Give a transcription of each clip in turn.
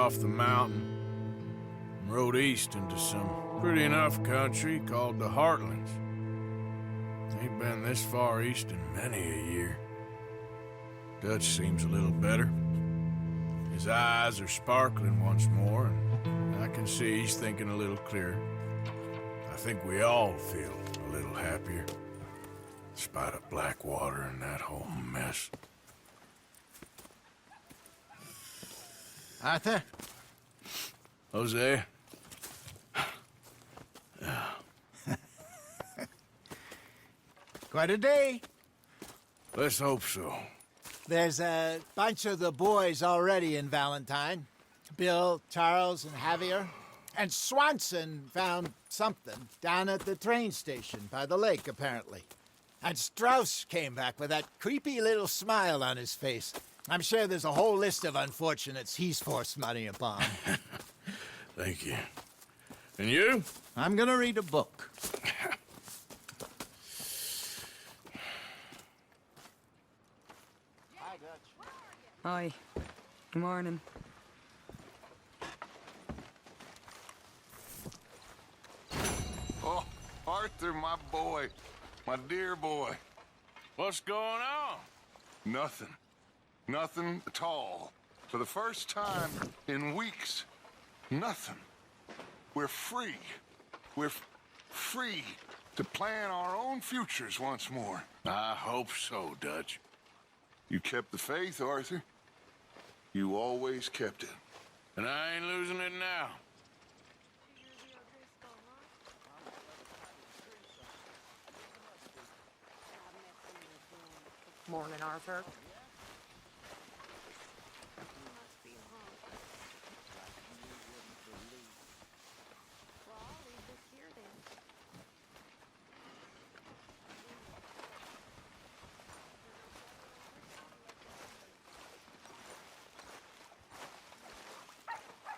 off the mountain and rode east into some pretty enough country called the Heartlands. Ain't been this far east in many a year. Dutch seems a little better. His eyes are sparkling once more, and I can see he's thinking a little clearer. I think we all feel a little happier, despite of Blackwater and that whole mess. Arthur? Jose? Quite a day. Let's hope so. There's a bunch of the boys already in Valentine. Bill, Charles, and Javier. And Swanson found something down at the train station by the lake, apparently. And Strauss came back with that creepy little smile on his face. I'm sure there's a whole list of unfortunates he's forced money upon. Thank you. And you? I'm gonna read a book. Hi. Good morning. Oh, Arthur, my boy. My dear boy. What's going on? Nothing. Nothing at all. For the first time in weeks. Nothing. We're free. We're free to plan our own futures once more. I hope so, Dutch. You kept the faith, Arthur. You always kept it. And I ain't losing it now. Morning, Arthur.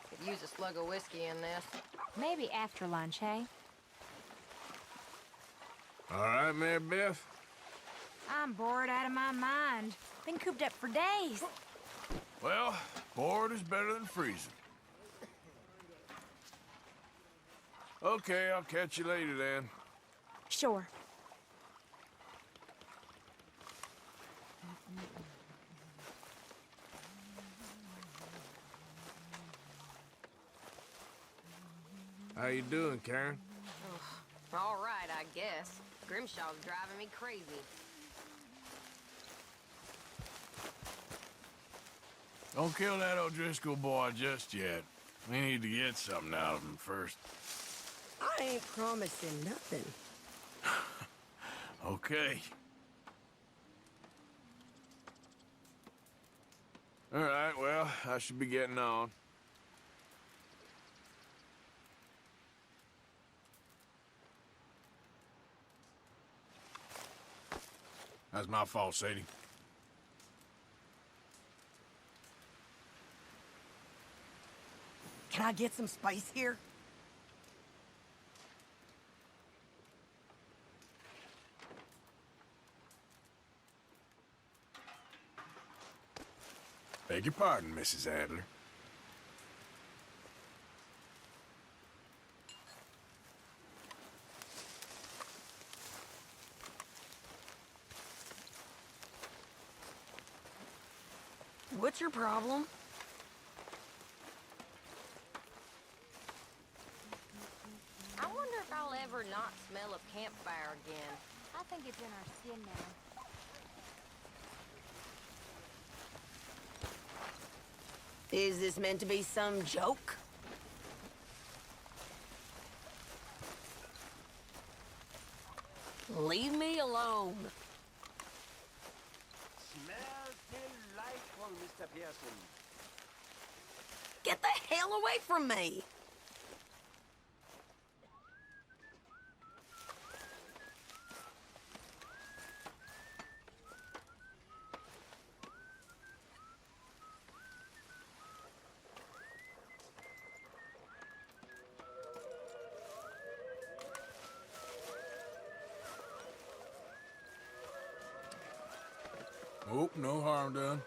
Could use a slug of whiskey in this. Maybe after lunch, hey? All right, Mary Beth? I'm bored out of my mind. Been cooped up for days. Well, bored is better than freezing. Okay, I'll catch you later then. Sure. How you doing, Karen? All right, I guess. Grimshaw's driving me crazy. Don't kill that O'Driscoll boy just yet. We need to get something out of him first. I ain't promising nothing. Okay. All right, well, I should be getting on. That's my fault, Sadie. Can I get some spice here? Beg your pardon, Mrs. Adler. What's your problem? I wonder if I'll ever not smell a campfire again. I think it's in our skin now. Is this meant to be some joke? Leave me alone. Smells delightful, Mr. Pearson. Get the hell away from me! Oh, no harm done.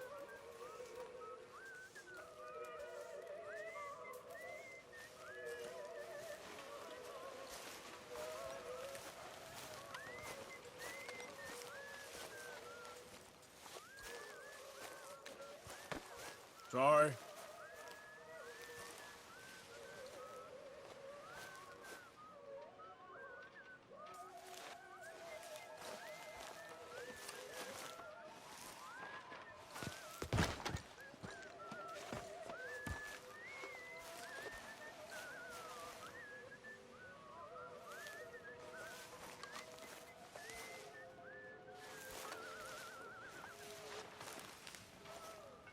Sorry.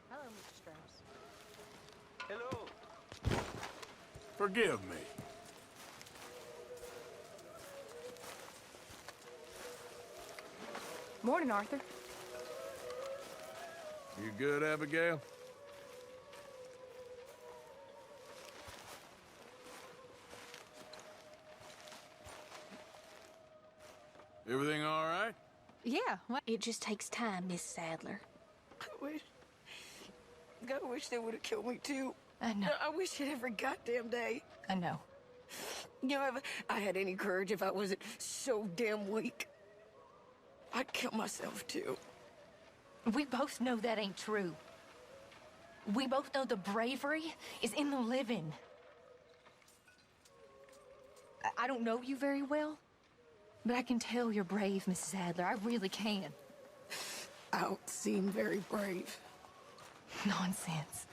Hello, Mr. Strauss. Hello. Forgive me. Morning, Arthur. You good, Abigail? Everything all right? Yeah, it just takes time, Miss Sadler. I wish they would have killed me too. I know. I wish it every goddamn day. I know. You know, if I had any courage, if I wasn't so damn weak, I'd kill myself too. We both know that ain't true. We both know the bravery is in the living. I don't know you very well, but I can tell you're brave, Mrs. Adler. I really can. I don't seem very brave. Nonsense.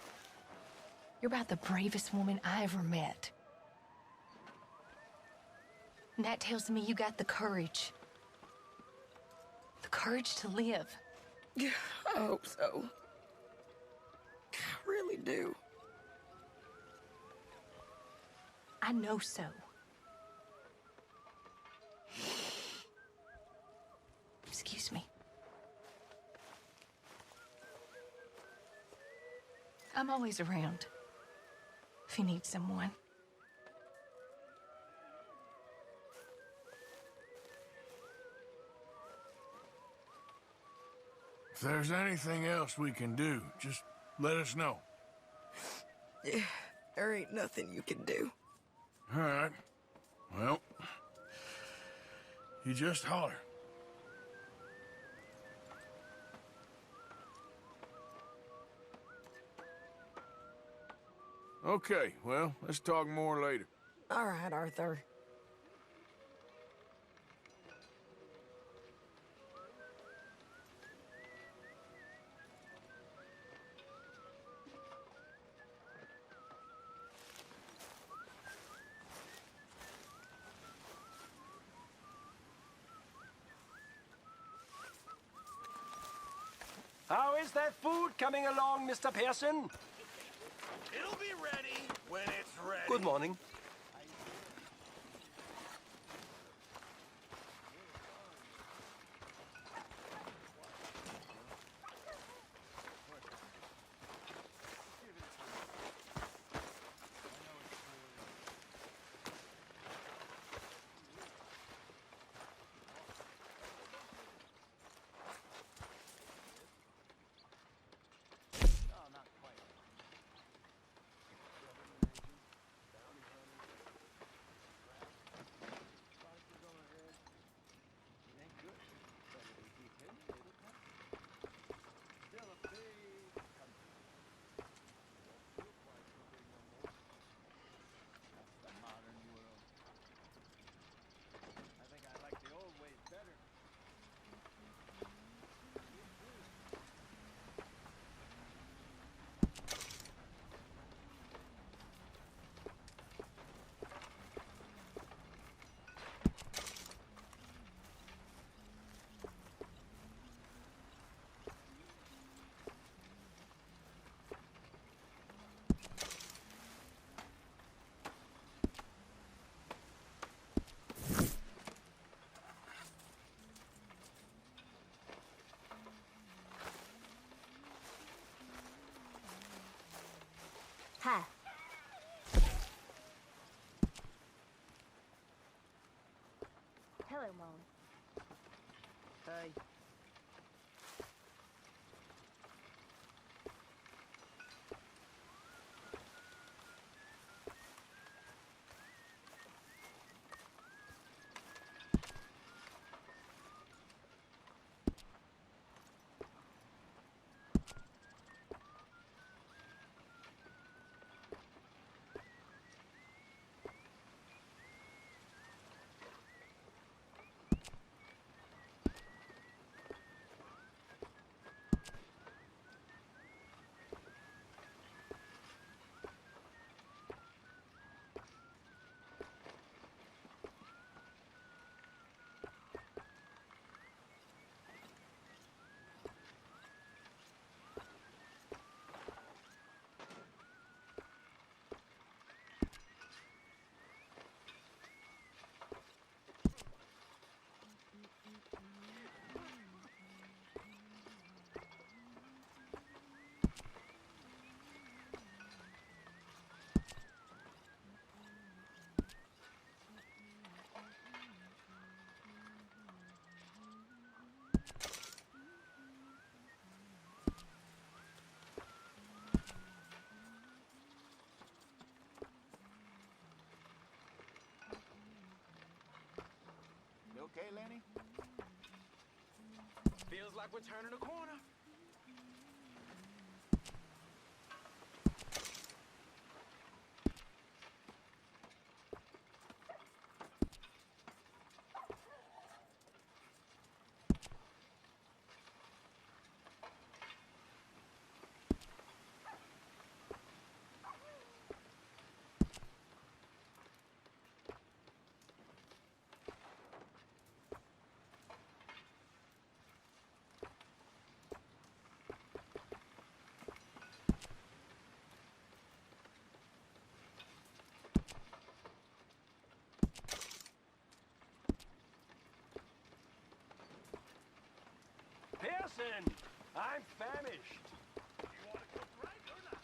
You're about the bravest woman I ever met. And that tells me you got the courage. The courage to live. Yeah, I hope so. I really do. I know so. Excuse me. I'm always around. If you need someone. If there's anything else we can do, just let us know. Yeah, there ain't nothing you can do. All right. Well, you just holler. Okay, well, let's talk more later. All right, Arthur. How is that food coming along, Mr. Pearson? It'll be ready when it's ready. Good morning. Hi. Hello, Mom. Hey. okay, Lenny? Feels like we're turning a corner. Pearson, I'm famished. You want to cook right or not?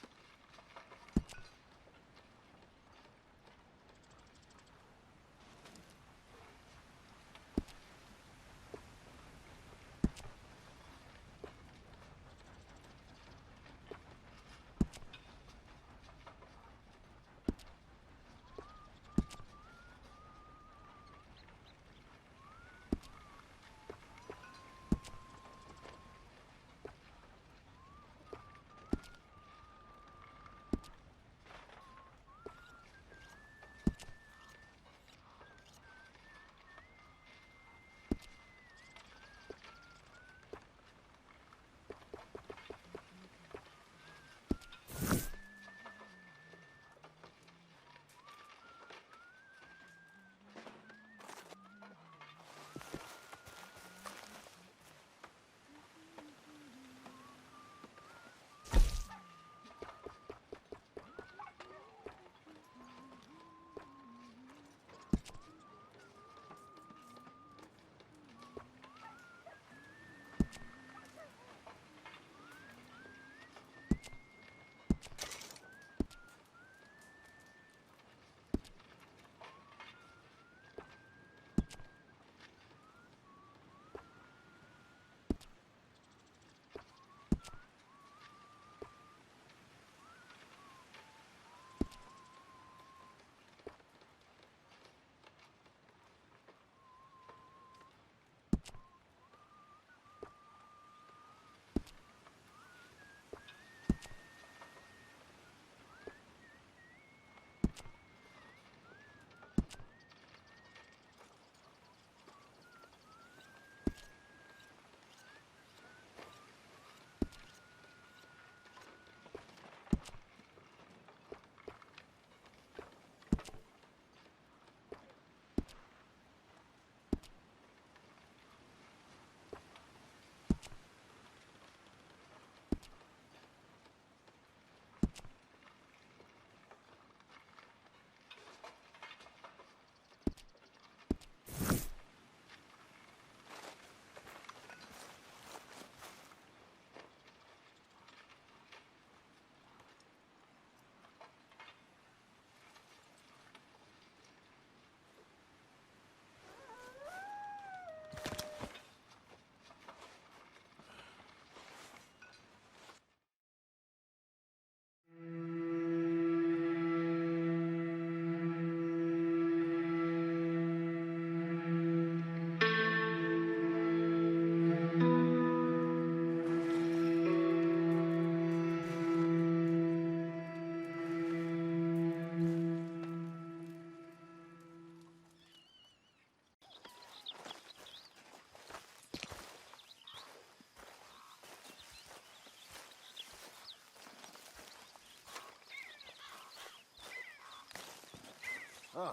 Huh.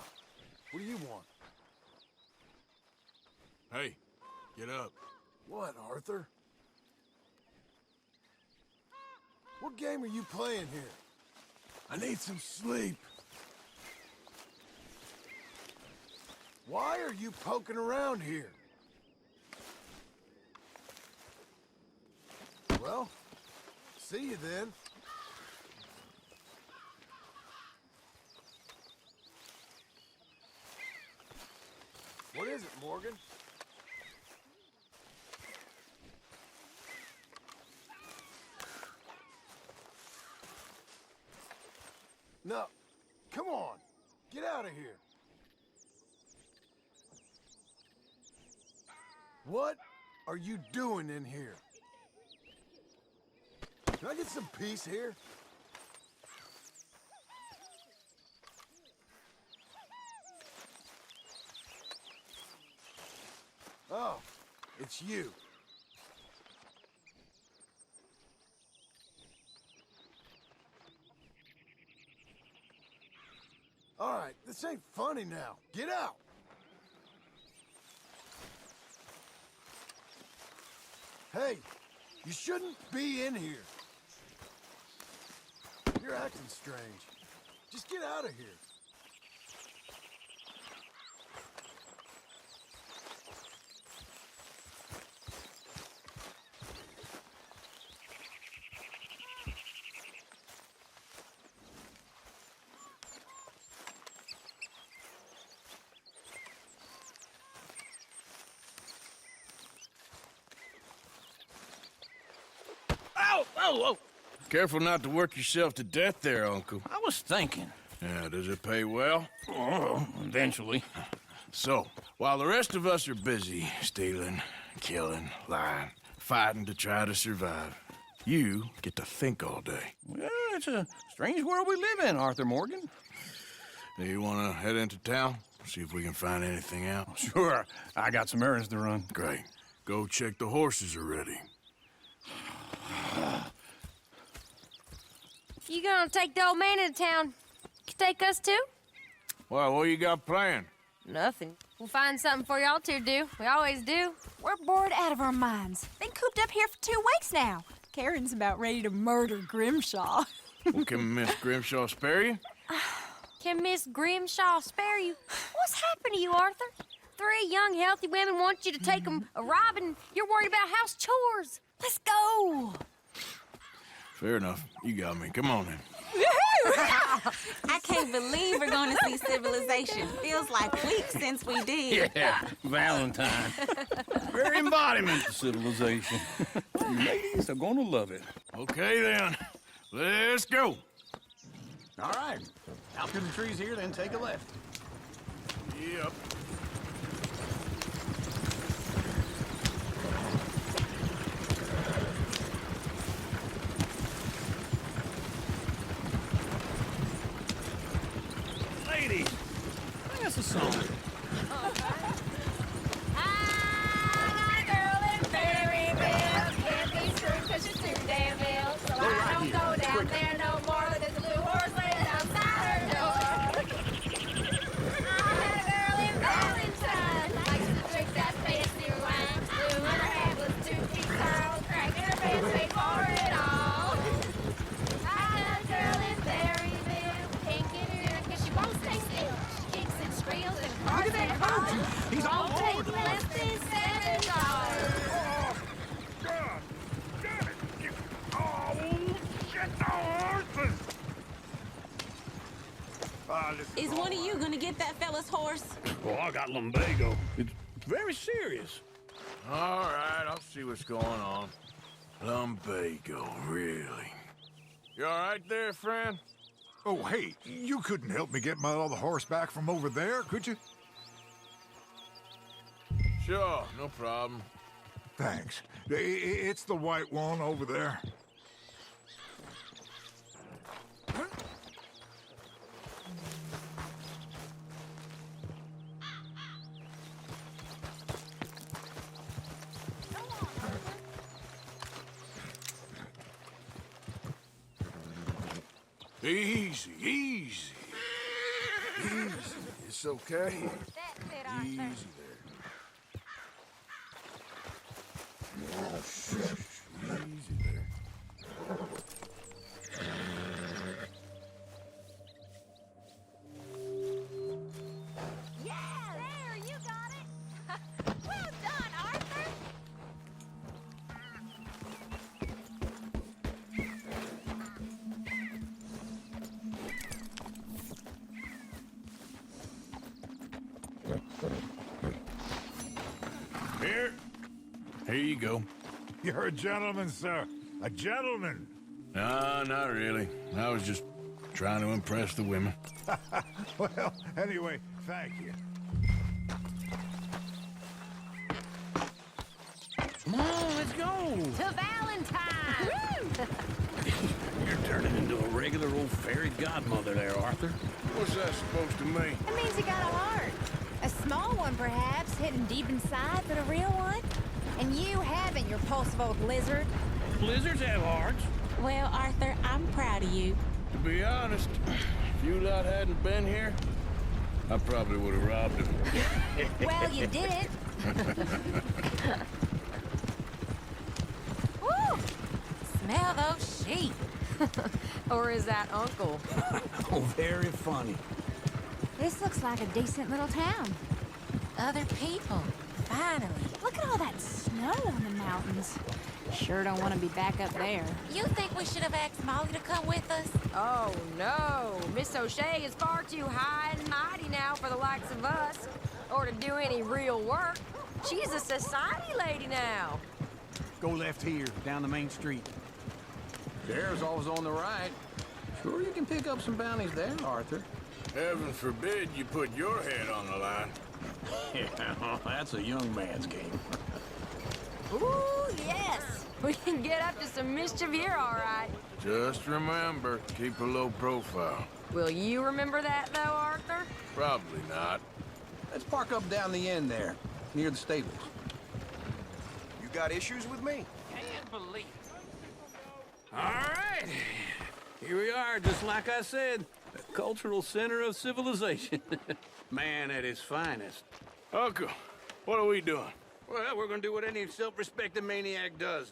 What do you want? Hey, get up. What, Arthur? What game are you playing here? I need some sleep. Why are you poking around here? Well, see you then. What is it, Morgan? No, come on. Get out of here. What are you doing in here? Can I get some peace here? Oh, it's you. All right, this ain't funny now. Get out! Hey, you shouldn't be in here. You're acting strange. Just get out of here. Ow! Oh, oh! Careful not to work yourself to death there, Uncle. I was thinking. Yeah, does it pay well? Oh, eventually. So, while the rest of us are busy stealing, killing, lying, fighting to try to survive, you get to think all day. Well, it's a strange world we live in, Arthur Morgan. Do you want to head into town? See if we can find anything out? Sure. I got some errands to run. Great. Go check the horses are ready. You gonna take the old man into town? You take us too? Well, what you got planned? Nothing. We'll find something for y'all to do. We always do. We're bored out of our minds. Been cooped up here for 2 weeks now. Karen's about ready to murder Grimshaw. Well, can Miss Grimshaw spare you? Can Miss Grimshaw spare you? What's happened to you, Arthur? 3 young, healthy women want you to take them a robbing. You're worried about house chores. Let's go. Fair enough. You got me. Come on then. I can't believe we're going to see civilization. Feels like weeks since we did. Yeah, Valentine. Very embodiment of civilization. Ladies are gonna love it. Okay then. Let's go. All right. Out through the trees here, then take a left. Yep. Ladies, sing us a song. He's all over the place. God damn it! Oh, shit, the horses! Is one of you gonna get that fella's horse? Oh, I got lumbago. It's very serious. All right, I'll see what's going on. Lumbago, really? You all right there, friend? Oh, hey, you couldn't help me get my other horse back from over there, could you? Sure, no problem. Thanks. It's the white one over there. Easy, easy. Easy. It's okay. Easy there. Oh, shush. Easy there. Yeah, there, you got it. Well done, Arthur. Here you go. You're a gentleman, sir. A gentleman. No, not really. I was just trying to impress the women. Well, anyway, thank you. on? To Valentine! You're turning into a regular old fairy godmother there, Arthur. What's that supposed to mean? It means you got a heart. A small one, perhaps, hidden deep inside, but a real one. And you haven't, you repulsive old lizard. Blizzards have hearts. Well, Arthur, I'm proud of you. To be honest, if you lot hadn't been here, I probably would have robbed him. Well, you did it. Woo! Smell those sheep. Or is that Uncle? Oh, very funny. This looks like a decent little town. Other people. Finally. Look at all that snow on the mountains. Sure don't want to be back up there. You think we should have asked Molly to come with us? Oh, no. Miss O'Shea is far too high and mighty now for the likes of us. Or to do any real work. She's a society lady now. Go left here, down the main street. Sheriff's always on the right. Sure you can pick up some bounties there, Arthur. Heaven forbid you put your head on the line. Yeah, well, that's a young man's game. Ooh, yes. We can get up to some mischief here, all right. Just remember, keep a low profile. Will you remember that, though, Arthur? Probably not. Let's park up down the end there, near the stables. You got issues with me? Can't believe it. All right. Here we are, just like I said. The cultural center of civilization. Man at his finest. Uncle, what are we doing? Well, we're gonna do what any self-respecting maniac does.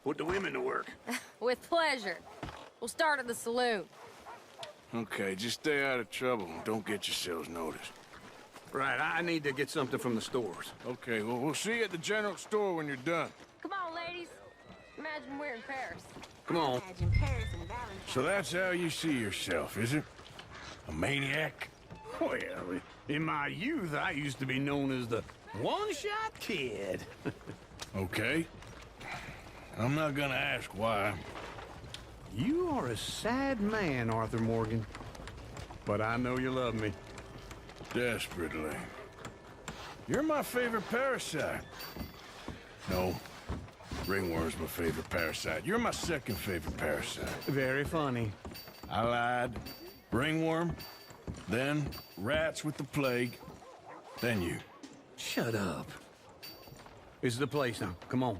Put the women to work. With pleasure. We'll start at the saloon. Okay, just stay out of trouble and don't get yourselves noticed. Right, I need to get something from the stores. Okay, well, we'll see you at the general store when you're done. Come on, ladies. Imagine we're in Paris. Come on. Imagine Paris and Valentine. So that's how you see yourself, is it? A maniac? Well, in my youth, I used to be known as the one-shot kid. Okay. I'm not gonna ask why. You are a sad man, Arthur Morgan. But I know you love me. Desperately. You're my favorite parasite. No. Ringworm's my favorite parasite. You're my second favorite parasite. Very funny. I lied. Ringworm, then rats with the plague, then you. Shut up. This is the place now. Come on.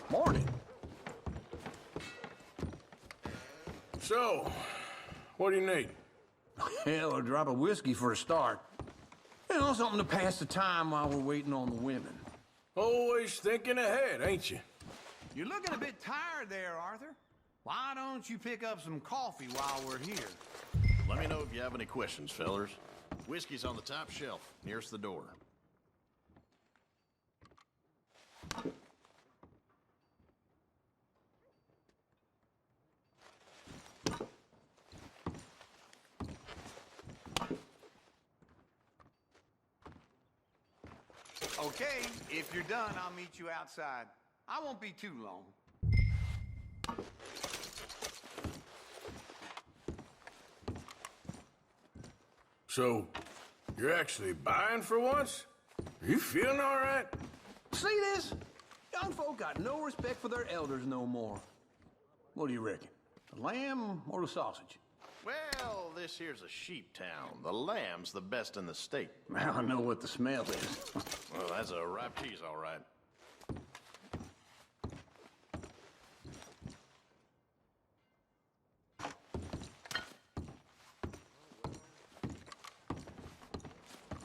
Morning. So, what do you need? Hell, a drop of whiskey for a start. You know, something to pass the time while we're waiting on the women. Always thinking ahead, ain't you? You're looking a bit tired there, Arthur. Why don't you pick up some coffee while we're here? Let me know if you have any questions, fellers. Whiskey's on the top shelf, nearest the door. Okay, if you're done, I'll meet you outside. I won't be too long. So, you're actually buying for once? Are you feeling all right? See this? Young folk got no respect for their elders no more. What do you reckon? The lamb or the sausage? Well, this here's a sheep town. The lamb's the best in the state. Now I know what the smell is. Well, that's a ripe cheese, all right.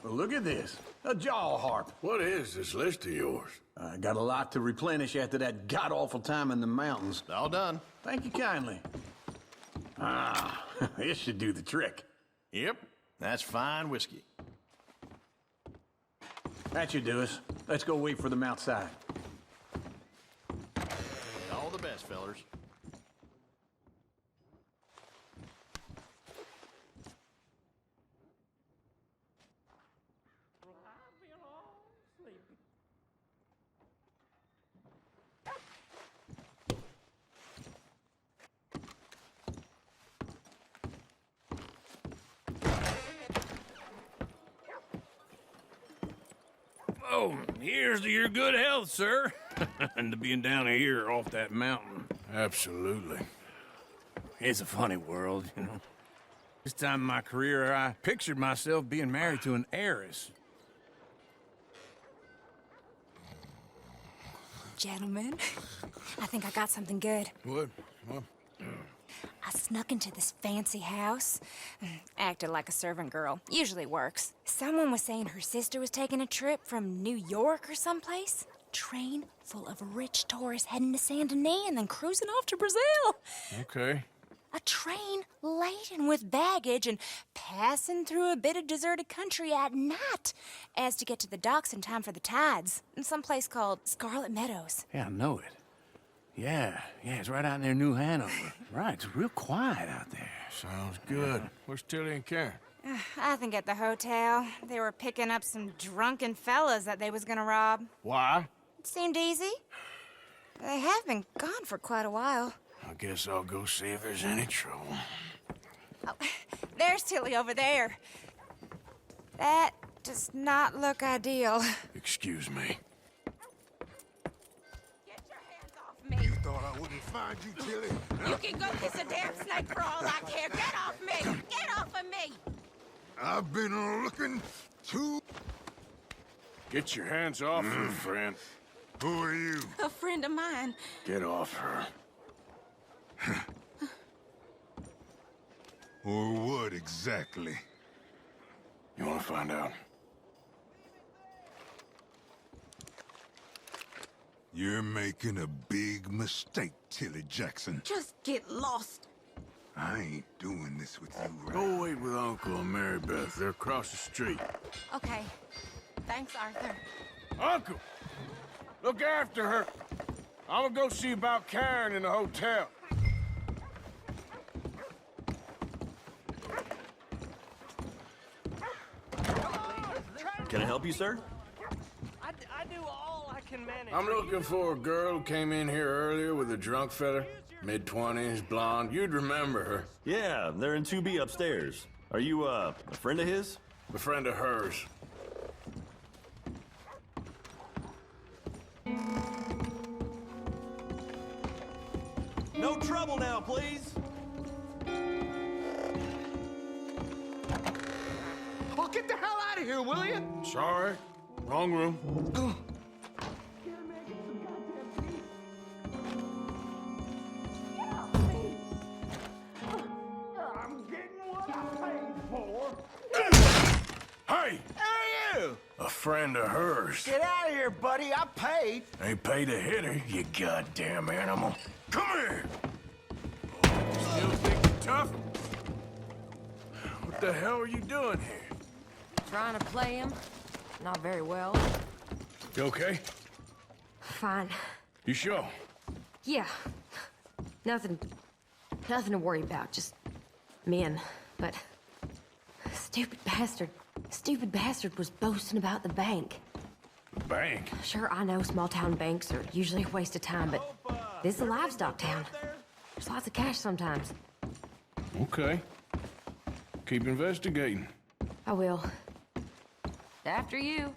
Well, look at this. A jaw harp. What is this list of yours? I got a lot to replenish after that god-awful time in the mountains. All done. Thank you kindly. Ah, this should do the trick. Yep, that's fine whiskey. That should do us. Let's go wait for them outside. All the best, fellers. Oh, here's to your good health, sir. and to being down here off that mountain. Absolutely. It's a funny world, you know. This time in my career, I pictured myself being married to an heiress. Gentlemen, I think I got something good. What? I snuck into this fancy house. Acted like a servant girl. Usually works. Someone was saying her sister was taking a trip from New York or someplace. Train full of rich tourists heading to Saint Denis and then cruising off to Brazil. Okay. A train laden with baggage and passing through a bit of deserted country at night as to get to the docks in time for the tides in some place called Scarlet Meadows. Yeah, I know it. Yeah, it's right out near New Hanover. Right, it's real quiet out there. Sounds good. Where's Tilly and Karen? I think at the hotel. They were picking up some drunken fellas that they was gonna rob. Why? It seemed easy. They have been gone for quite a while. I guess I'll go see if there's any trouble. Oh, there's Tilly over there. That does not look ideal. Excuse me. Get your hands off me. You thought I wouldn't find you, Tilly? You can go kiss a damn snake for all I care. Get off me! Get off of me! I've been looking to... Get your hands off her, friend. Who are you? A friend of mine. Get off her. Or what exactly? You want to find out? You're making a big mistake, Tilly Jackson. Just get lost. I ain't doing this with you, right? Go wait with Uncle and Mary Beth. They're across the street. Okay. Thanks, Arthur. Uncle! Look after her. I'm gonna go see about Karen in the hotel. Can I help you, sir? I do all I can manage. I'm looking for a girl who came in here earlier with a drunk fella. Mid-20s, blonde. You'd remember her. Yeah, they're in 2B upstairs. Are you, a friend of his? A friend of hers. No trouble now, please. Oh, get the hell out of here, will you? Sorry. Wrong room. I'm getting what I paid for. Hey! Who are you? A friend of hers. Get out of here, buddy. I paid. Ain't paid to hit her, you goddamn animal. Come here! Still think you're tough? What the hell are you doing here? Trying to play him. Not very well. You okay? Fine. You sure? Yeah. Nothing to worry about. Just men. But stupid bastard was boasting about the bank. The bank? Sure, I know small town banks are usually a waste of time, but this is a livestock town. There's lots of cash sometimes. Okay. Keep investigating. I will. After you.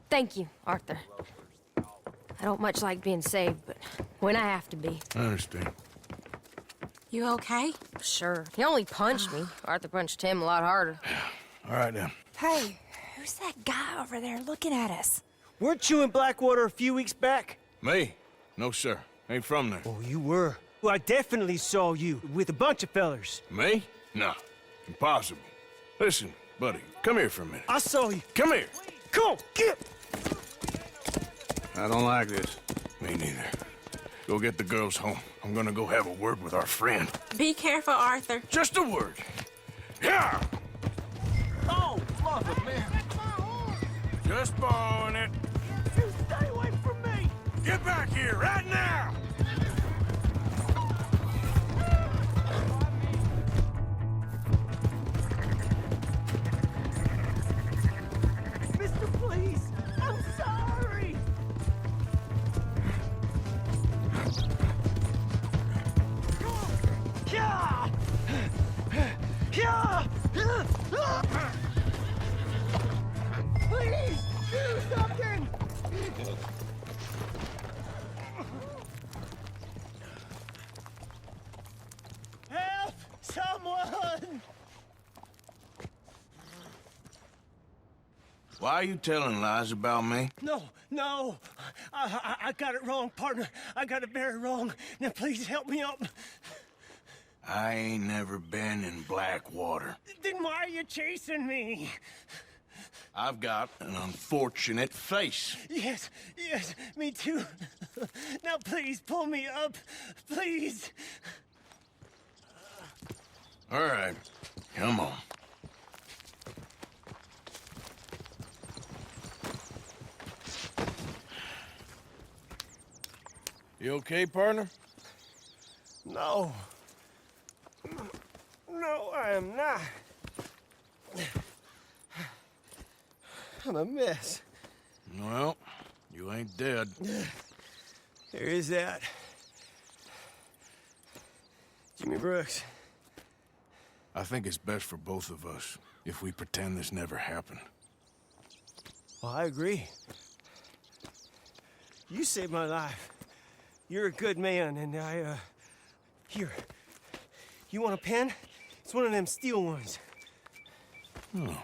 Thank you, Arthur. I don't much like being saved, but when I have to be. I understand. You okay? Sure. He only punched me. Arthur punched him a lot harder. All right, then. Hey, who's that guy over there looking at us? Weren't you in Blackwater a few weeks back? Me? No, sir. Ain't from there. Oh, you were. Well, I definitely saw you with a bunch of fellers. Me? No. Impossible. Listen, buddy, come here for a minute. I saw you. Come here. Come on, get! I don't like this. Me neither. Go get the girls home. I'm gonna go have a word with our friend. Be careful, Arthur. Just a word. Yeah! Oh, mother, man. Just borrowing it. You stay away from me! Get back here right now! Mister, please! I'm sorry! Yeah! Yeah! Please! Why are you telling lies about me? No. I got it wrong, partner. I got it very wrong. Now, please help me up. I ain't never been in Blackwater. Then why are you chasing me? I've got an unfortunate face. Yes, me too. Now, please, pull me up. Please. All right, come on. You okay, partner? No, I am not. I'm a mess. Well, you ain't dead. There is that. Jimmy Brooks. I think it's best for both of us if we pretend this never happened. Well, I agree. You saved my life. You're a good man, and Here. You want a pen? It's one of them steel ones. Oh.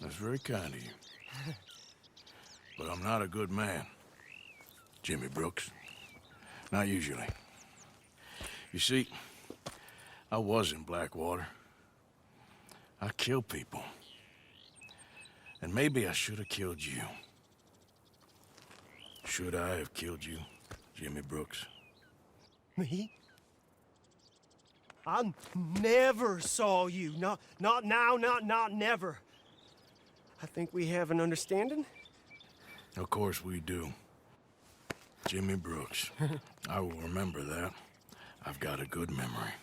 That's very kind of you. But I'm not a good man, Jimmy Brooks. Not usually. You see, I was in Blackwater. I killed people. And maybe I should have killed you. Should I have killed you, Jimmy Brooks? Me? I never saw you. Not now, not never. I think we have an understanding. Of course we do. Jimmy Brooks. I will remember that. I've got a good memory.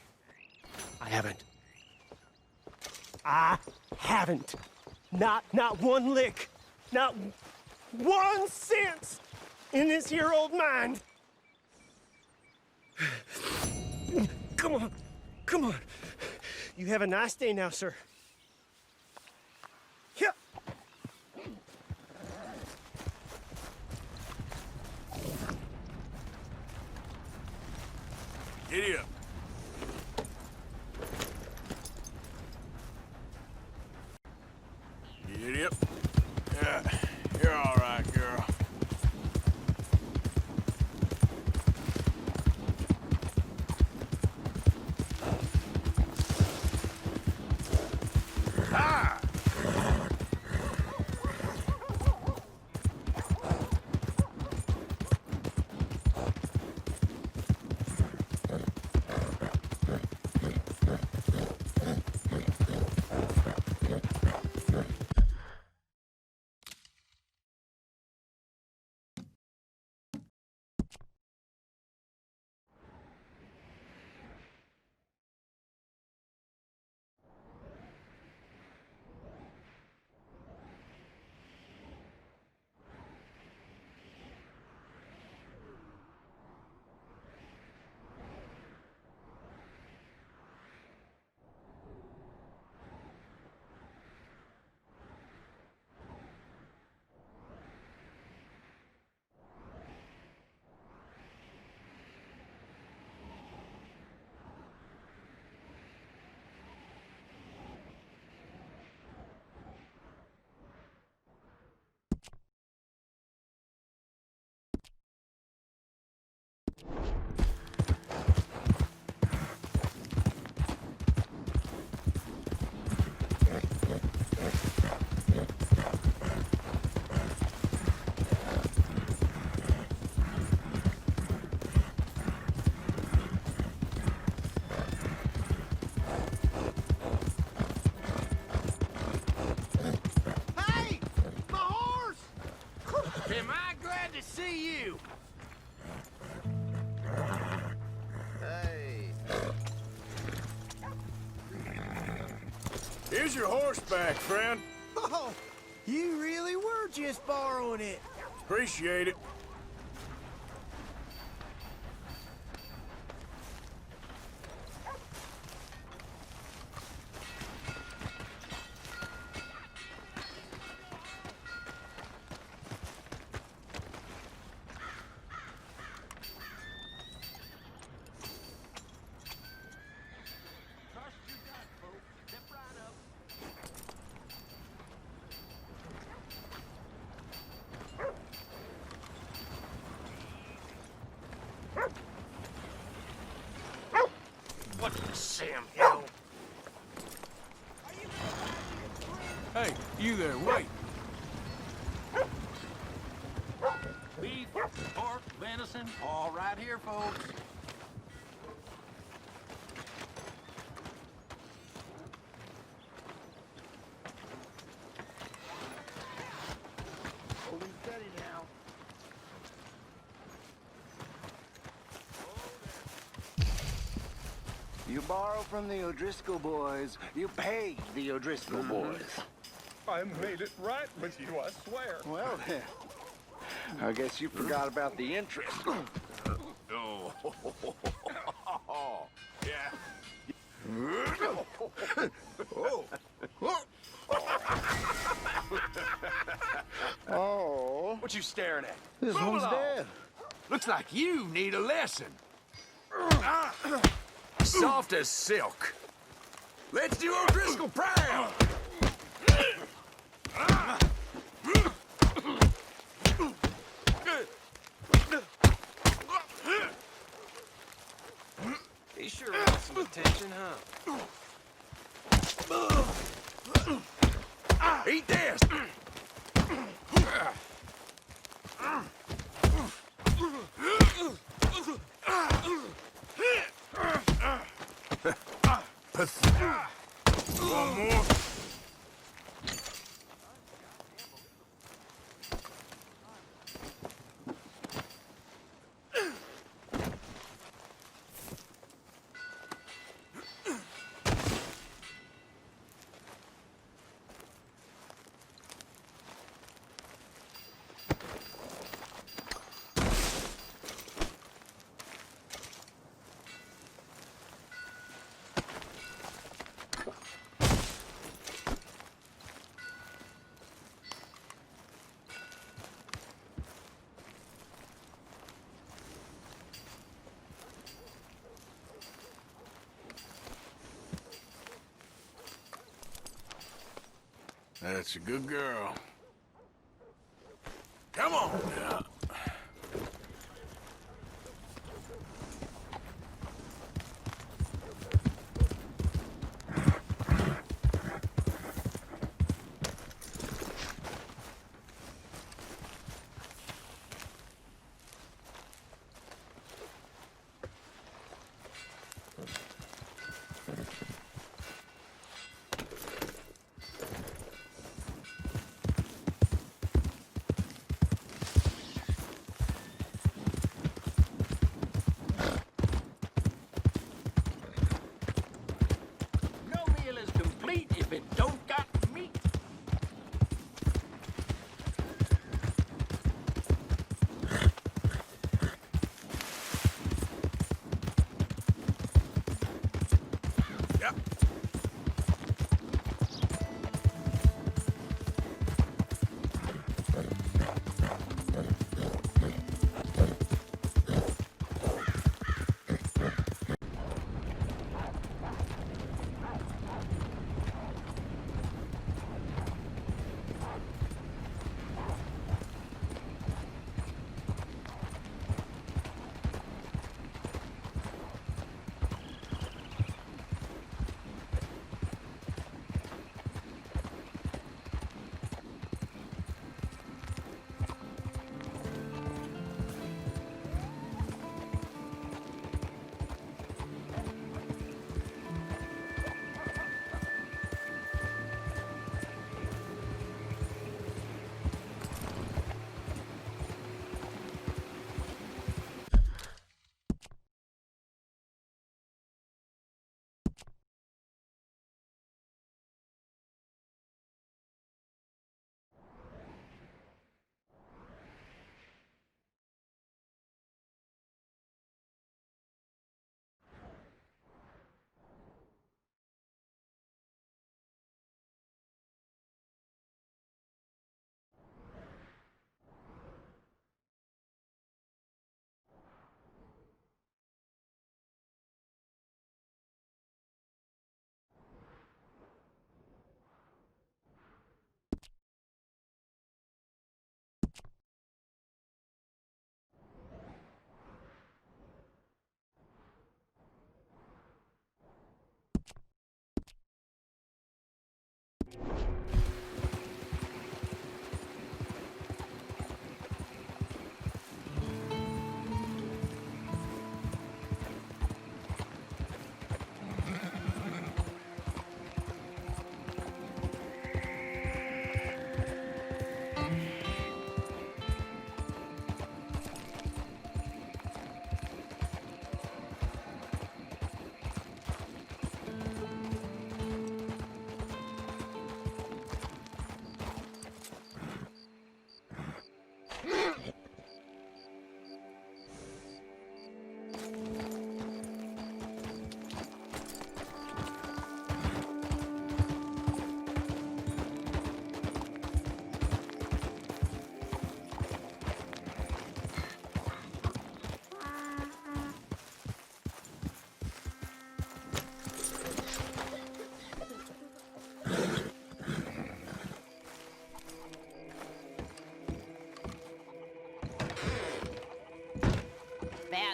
I haven't. Not one lick. Not 1 cent in this here old mind. Come on. You have a nice day now, sir. Yeah. Giddy up. Giddy up. Yeah, you're all right, girl. Ah! Am I glad to see you? Hey. Here's your horse back, friend. Oh, you really were just borrowing it. Appreciate it. Hey, you there, wait. Beef, pork, venison, all right here, folks. Holding steady now. You borrow from the O'Driscoll boys, you pay the O'Driscoll boys. I made it right with you, I swear. Well then, I guess you forgot about the interest. Oh. Yeah. Oh. What you staring at? This Move one's along. dead. Looks like you need a lesson. Soft as silk. Let's do O'Driscoll proud. He sure wants some attention, huh? Eat this. One more. That's a good girl. Come on now.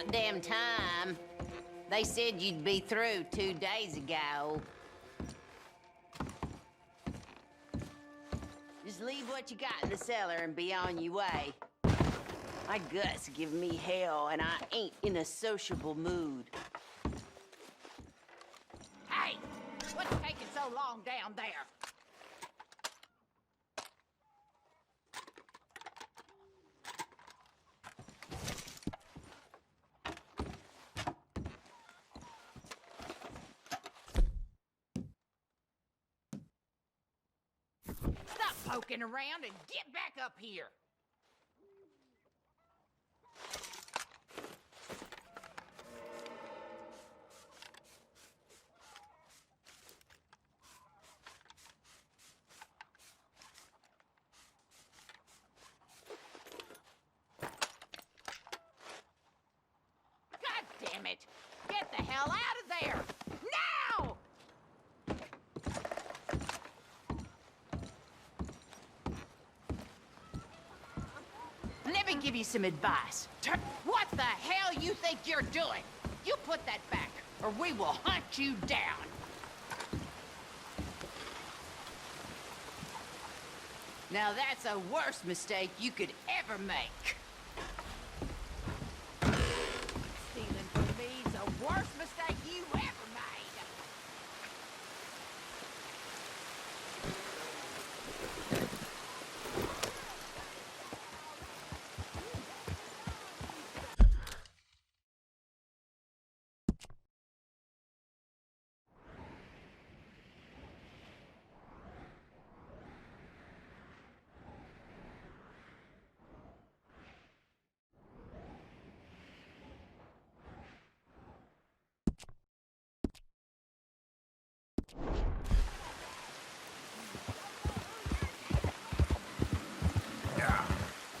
About damn time. They said you'd be through 2 days ago. Just leave what you got in the cellar and be on your way. My gut's giving me hell, and I ain't in a sociable mood. Hey! What's taking so long down there? Stop poking around and get back up here! God damn it! Get the hell out of there! Now! Let me give you some advice. What the hell you think you're doing? You put that back, or we will hunt you down. Now that's a worse mistake you could ever make. Stealing from me's the worst mistake you ever made.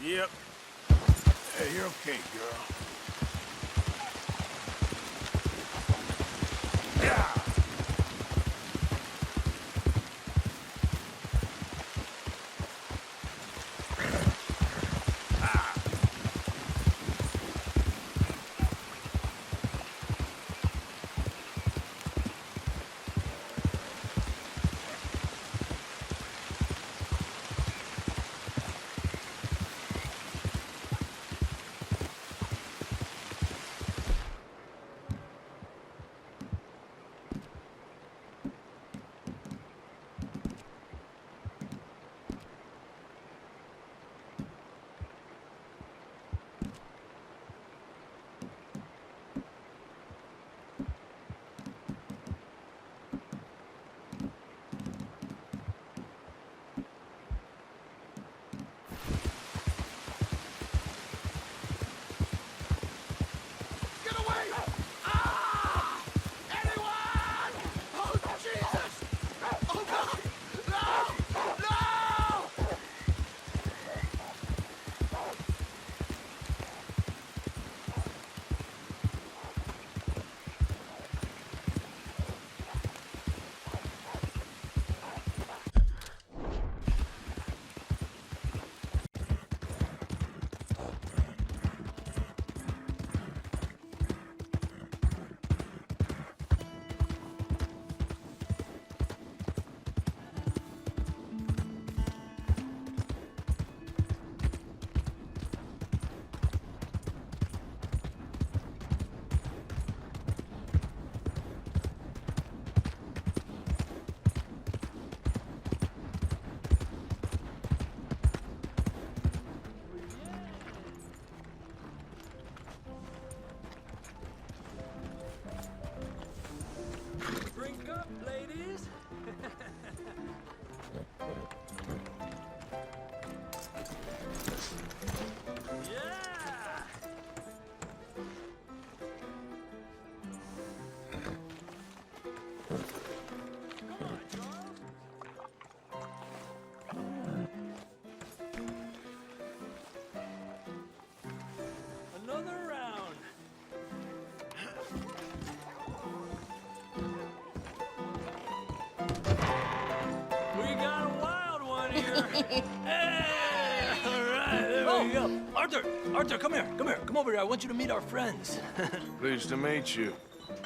Yep. Hey, you're okay, girl. Yeah. Hey! All right, there we go. Arthur, come here. Come over here. I want you to meet our friends. Pleased to meet you.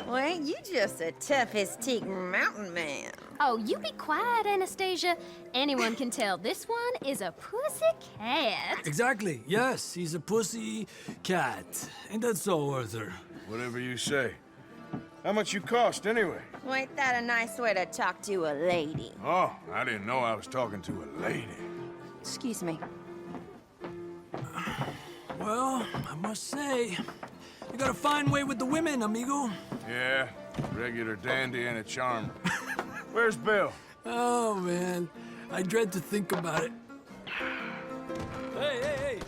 Well, ain't you just a tough-as-teak mountain man? Oh, you be quiet, Anastasia. Anyone can tell this one is a pussy cat. Exactly. Yes, he's a pussy cat. Ain't that so, Arthur? Whatever you say. How much you cost, anyway? Well, ain't that a nice way to talk to a lady? Oh, I didn't know I was talking to a lady. Excuse me. Well, I must say, you got a fine way with the women, amigo. Yeah, regular dandy and a charmer. Where's Bill? Oh, man. I dread to think about it. Hey!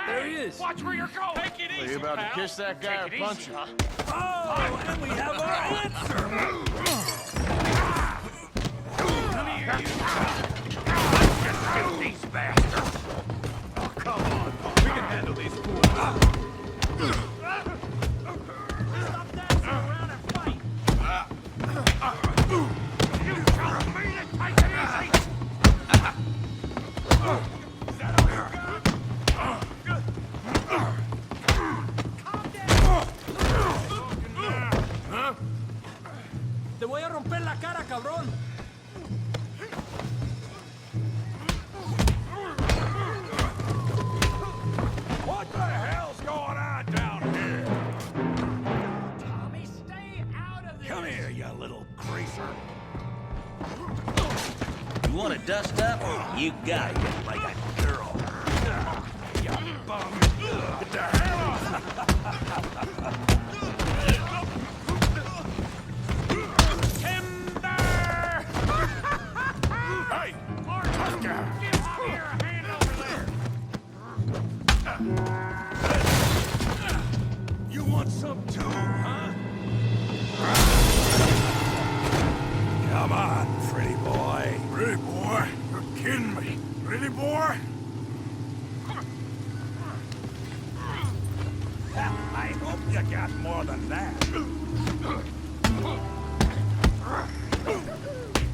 There he is. Watch where you're going. Take it easy, Are you about pal. to kiss that guy or punch him? Oh, and we have our answer. Come here, you. Get these bastards. Oh, come on. We can handle these fools. Stop dancing around and fight. You telling me to take it easy? Is that all you got? Te voy a romper la cara, cabrón. What the hell's going on down here? Tommy, stay out of this. Come here, you little greaser. You want to dust up? You got it. Like a girl. You bum. Get the hell off. Hey, tough guy. Give Javier a hand over there. You want some too, huh? Come on, pretty boy. Pretty boy? You're kidding me. Pretty boy? I hope you got more than that.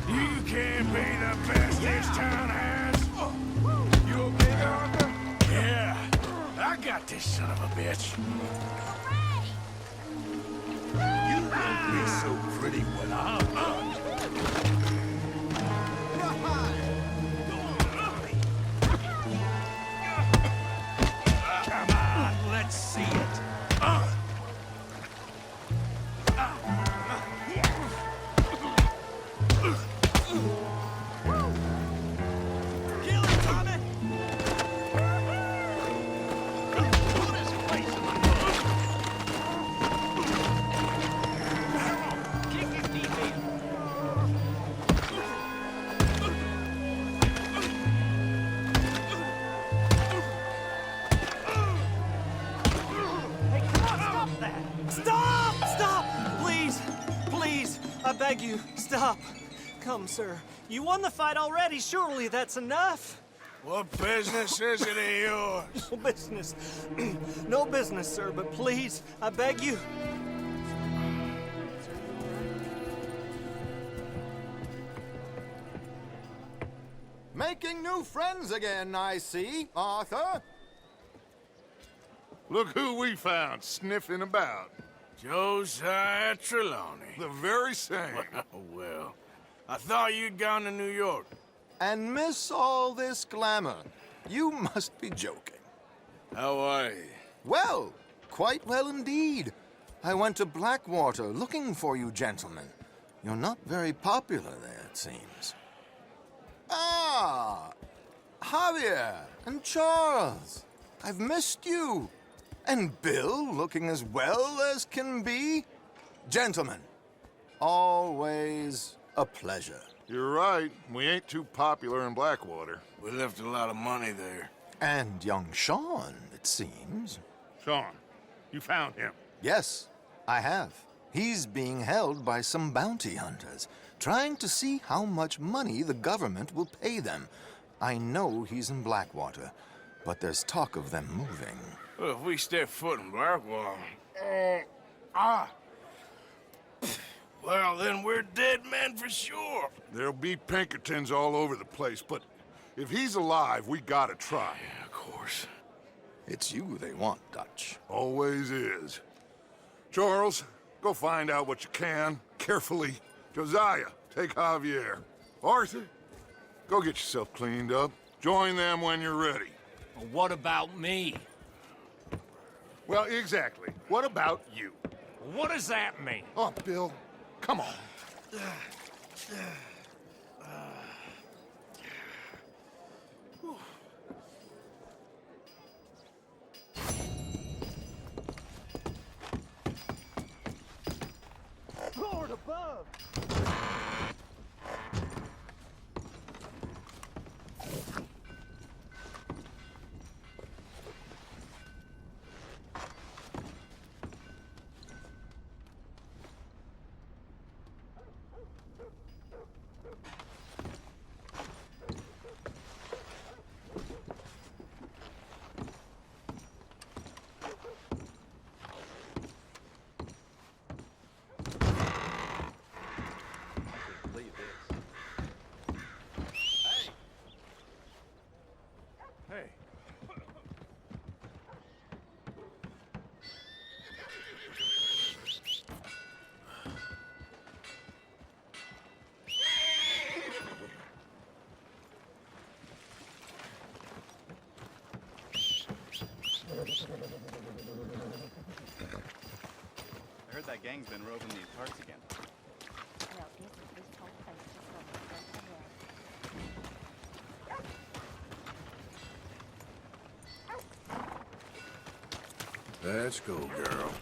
You can't be the best this town has. You okay, Arthur? Yeah. I got this son of a bitch. You won't be so pretty when I'm done. Come on, let's see it. Kill him, Tommy! Put his face in the mud. Come on, kick his teeth in. Hey, come on, stop that! Stop! Please, I beg you, stop. Come, sir. You won the fight already. Surely that's enough. What business is it of yours? No business. No business, sir, but please, I beg you. Making new friends again, I see, Arthur. Look who we found sniffing about. Josiah Trelawney. The very same. Well, I thought you'd gone to New York. And miss all this glamour. You must be joking. How are you? Well, quite well indeed. I went to Blackwater looking for you gentlemen. You're not very popular there, it seems. Ah, Javier and Charles. I've missed you. And Bill looking as well as can be. Gentlemen, always a pleasure. You're right. We ain't too popular in Blackwater. We left a lot of money there. And young Sean, it seems. Sean, you found him. Yes, I have. He's being held by some bounty hunters, trying to see how much money the government will pay them. I know he's in Blackwater, but there's talk of them moving. Well, if we step foot in Blackwater... Well, then we're dead men for sure. There'll be Pinkertons all over the place, but if he's alive, we gotta try. Yeah, of course. It's you they want, Dutch. Always is. Charles, go find out what you can, carefully. Josiah, take Javier. Arthur, go get yourself cleaned up. Join them when you're ready. Well, what about me? Well, exactly. What about you? What does that mean? Oh, Bill, come on. Lord above! Hey. I heard that gang's been roving these parts again. Let's go, girl.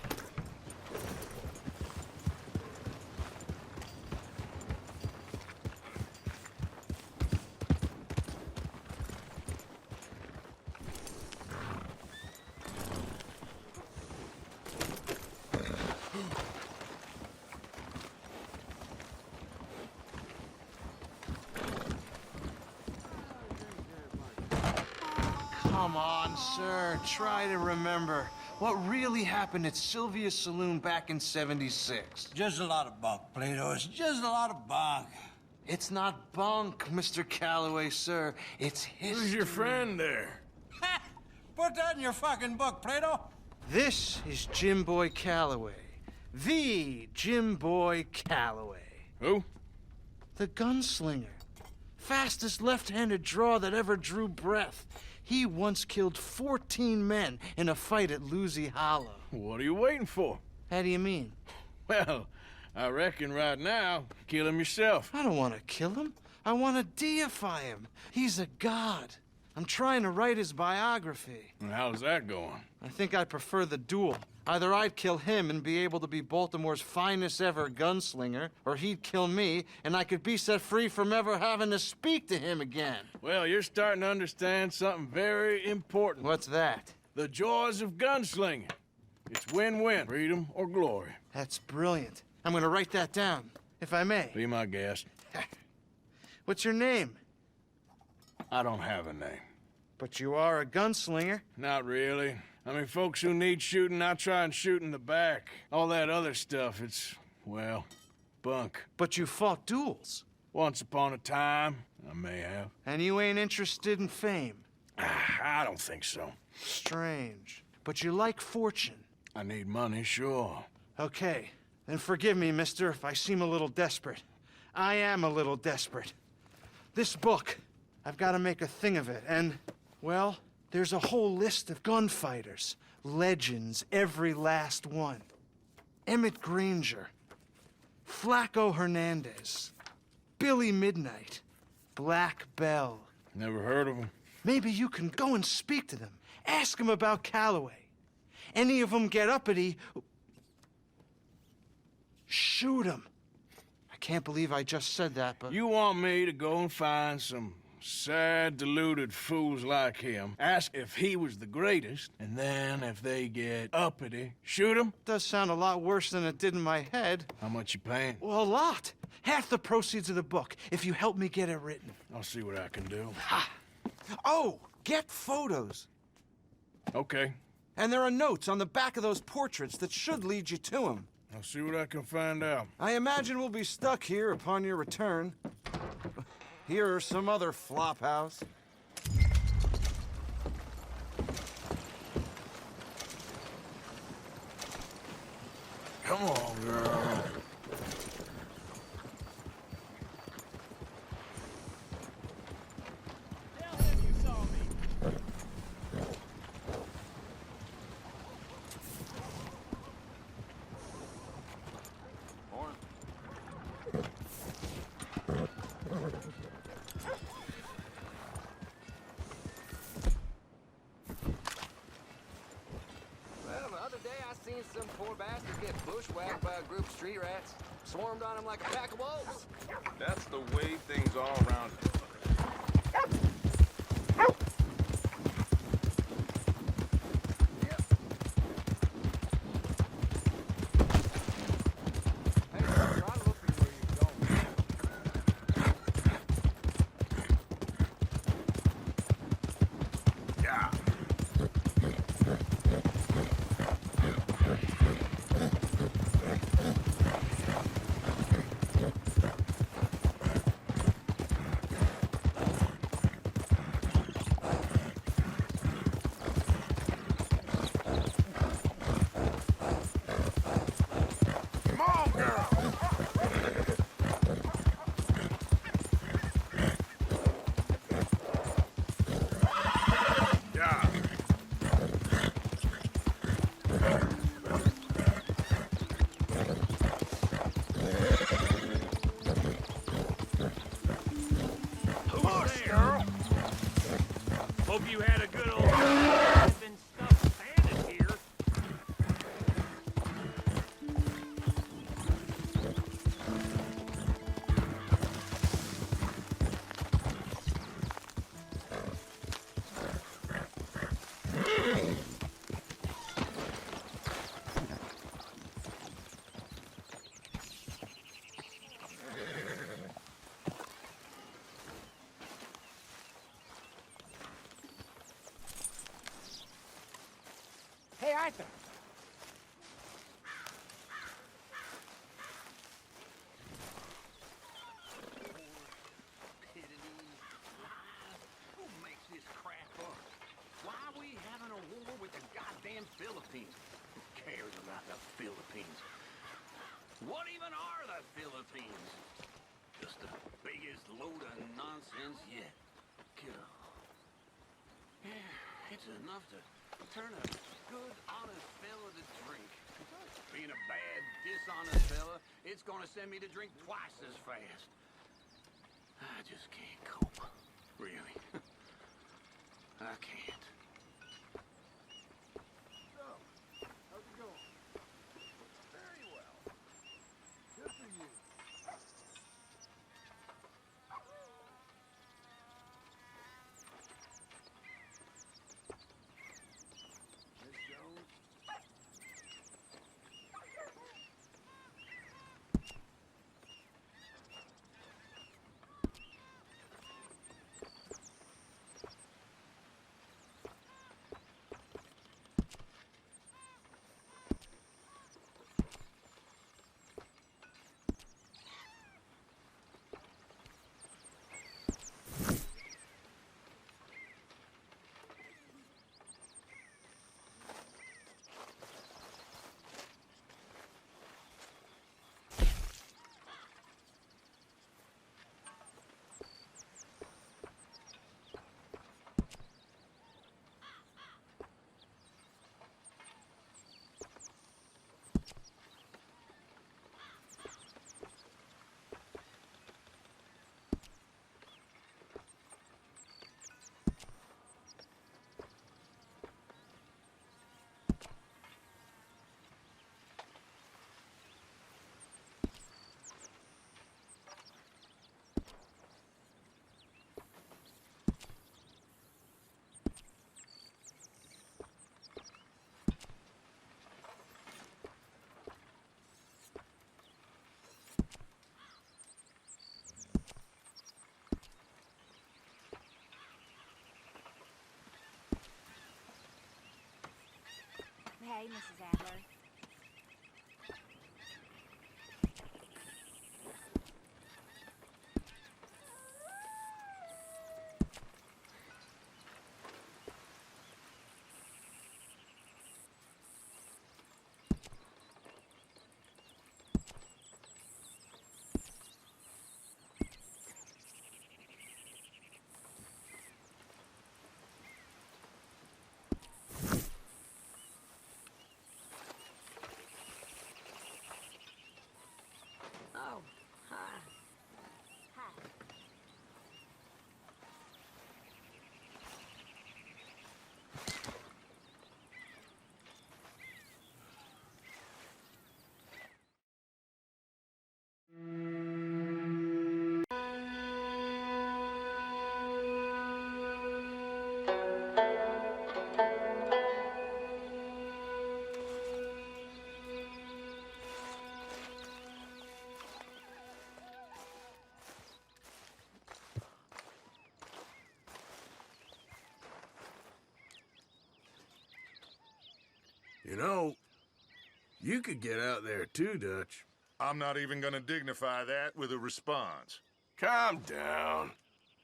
Come on, sir. Try to remember. What really happened at Sylvia's Saloon back in '76? Just a lot of bunk, Plato. It's just a lot of bunk. It's not bunk, Mr. Calloway, sir. It's history. Who's your friend there? Put that in your fucking book, Plato. This is Jim Boy Calloway. The Jim Boy Calloway. Who? The gunslinger. Fastest left-handed draw that ever drew breath. He once killed 14 men in a fight at Lucy Hollow. What are you waiting for? How do you mean? Well, I reckon right now, kill him yourself. I don't want to kill him. I want to deify him. He's a god. I'm trying to write his biography. And how's that going? I think I prefer the duel. Either I'd kill him and be able to be Baltimore's finest ever gunslinger, or he'd kill me and I could be set free from ever having to speak to him again. Well, you're starting to understand something very important. What's that? The joys of gunslinging. It's win-win, freedom or glory. That's brilliant. I'm gonna write that down, if I may. Be my guest. What's your name? I don't have a name. But you are a gunslinger. Not really. I mean, folks who need shooting, I try and shoot in the back. All that other stuff, it's, well, bunk. But you fought duels. Once upon a time, I may have. And you ain't interested in fame. I don't think so. Strange. But you like fortune. I need money, sure. Okay. Then forgive me, mister, if I seem a little desperate. I am a little desperate. This book, I've got to make a thing of it, and, well, there's a whole list of gunfighters. Legends, every last one. Emmett Granger. Flaco Hernandez. Billy Midnight. Black Bell. Never heard of them. Maybe you can go and speak to them. Ask them about Calloway. Any of them get uppity, shoot them. I can't believe I just said that, but... You want me to go and find some sad, deluded fools like him, ask if he was the greatest, and then if they get uppity, shoot him? Does sound a lot worse than it did in my head. How much you paying? Well, a lot. Half the proceeds of the book, if you help me get it written. I'll see what I can do. Ha! Oh, get photos. Okay. And there are notes on the back of those portraits that should lead you to him. I'll see what I can find out. I imagine we'll be stuck here upon your return. Here or some other flophouse. Come on, girl. Well, the other day I seen some poor bastard get bushwhacked by a group of street rats. Swarmed on him like a pack of wolves. That's the way things are around here. Hope you had a good old been stuff bandit here. Hey, Arthur. Who makes this crap up? Why are we having a war with the goddamn Philippines? Who cares about the Philippines? What even are the Philippines? Just the biggest load of nonsense yet. God. Yeah, it's enough to turn a good, honest fella to drink. Being a bad, dishonest fella, it's gonna send me to drink twice as fast. I just can't cope. Really. I can't. So, how's it going? Very well. Good for you. Miss Jones? Hey, Mrs. Adler. You know, you could get out there too, Dutch. I'm not even gonna dignify that with a response. Calm down.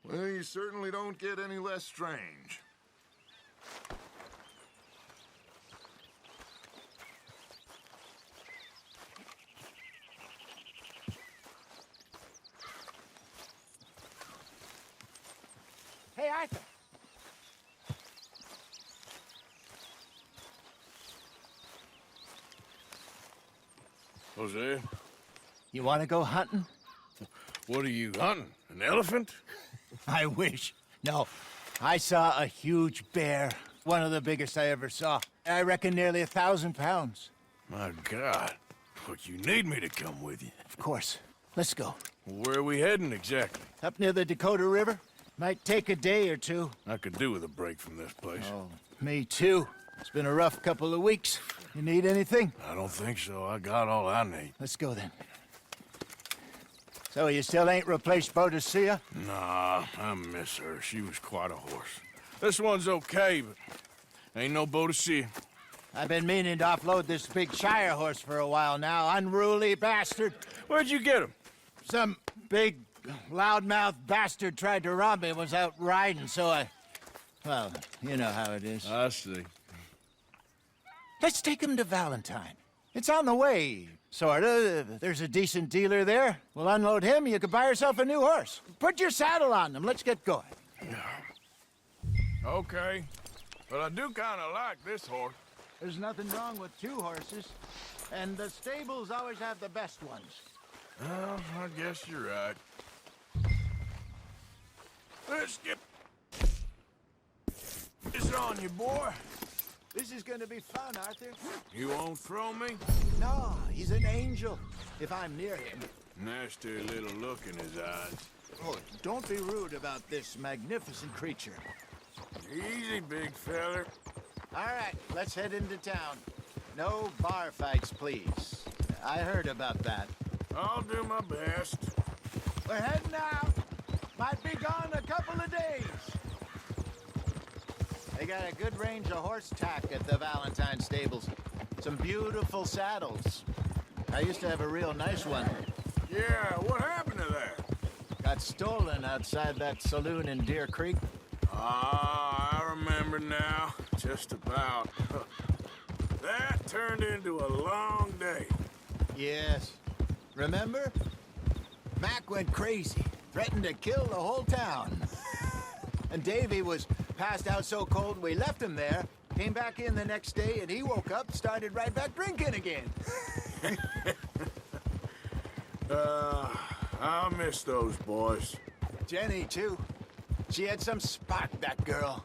Well, you certainly don't get any less strange. Hey, Arthur. Jose, You want to go hunting? what are you hunting? An elephant? I wish. No, I saw a huge bear. One of the biggest I ever saw. I reckon nearly 1,000 pounds. My God. Look, you need me to come with you. Of course. Let's go. Where are we heading exactly? Up near the Dakota River. Might take a day or two. I could do with a break from this place. Oh, me too. It's been a rough couple of weeks. You need anything? I don't think so. I got all I need. Let's go then. So you still ain't replaced Boadicea? Nah, I miss her. She was quite a horse. This one's okay, but ain't no Boadicea. I've been meaning to offload this big Shire horse for a while now. Unruly bastard. Where'd you get him? Some big, loudmouth bastard tried to rob me, was out riding, so well, you know how it is. I see. Let's take him to Valentine. It's on the way, sorta. There's a decent dealer there. We'll unload him, you could buy yourself a new horse. Put your saddle on him, let's get going. Okay, but I do kind of like this horse. There's nothing wrong with two horses, and the stables always have the best ones. Well, I guess you're right. Let's get this on you, boy. This is gonna be fun, Arthur. You won't throw me? No, he's an angel, if I'm near him. Nasty little look in his eyes. Oh, don't be rude about this magnificent creature. Easy, big feller. All right, let's head into town. No bar fights, please. I heard about that. I'll do my best. We're heading out. Might be gone a couple of days. They got a good range of horse tack at the Valentine stables. Some beautiful saddles. I used to have a real nice one. Yeah, what happened to that? Got stolen outside that saloon in Deer Creek. Ah, I remember now. Just about. That turned into a long day. Yes. Remember? Mac went crazy. Threatened to kill the whole town. And Davy was passed out so cold we left him there. Came back in the next day and he woke up, started right back drinking again. I'll miss those boys. Jenny, too. She had some spark, that girl.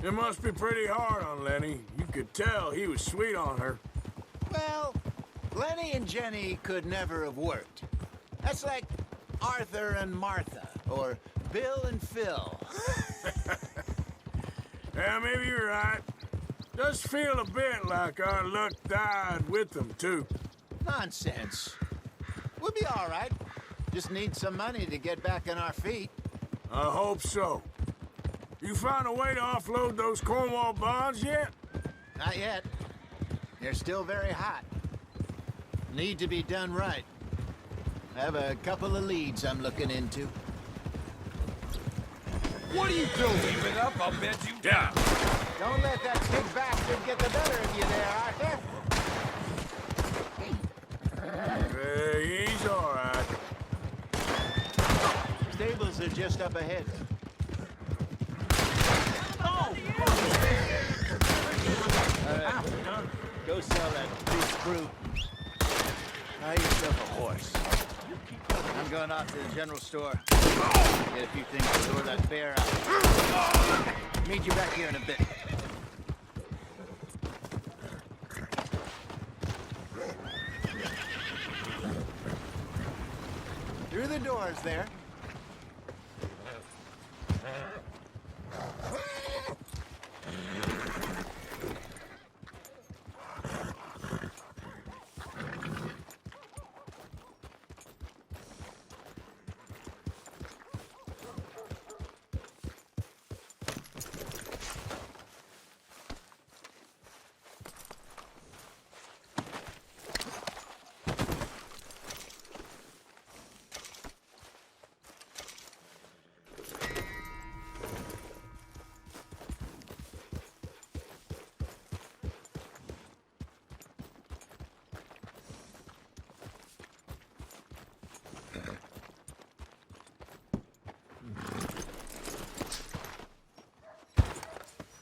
It must be pretty hard on Lenny. You could tell he was sweet on her. Well, Lenny and Jenny could never have worked. That's like Arthur and Martha, or Bill and Phil. Yeah, maybe you're right. Does feel a bit like our luck died with them, too. Nonsense. We'll be all right. Just need some money to get back on our feet. I hope so. You found a way to offload those Cornwall bonds yet? Not yet. They're still very hot. Need to be done right. I have a couple of leads I'm looking into. What are you doing? Keep it up, I'll bet you down. Don't let that big bastard get the better of you there, Arthur. Hey, he's all right. Stables are just up ahead. All right, go sell that beast brute. Buy yourself a horse. I'm going off to the general store. Get a few things to lure that bear out. Meet you back here in a bit. Through the doors there.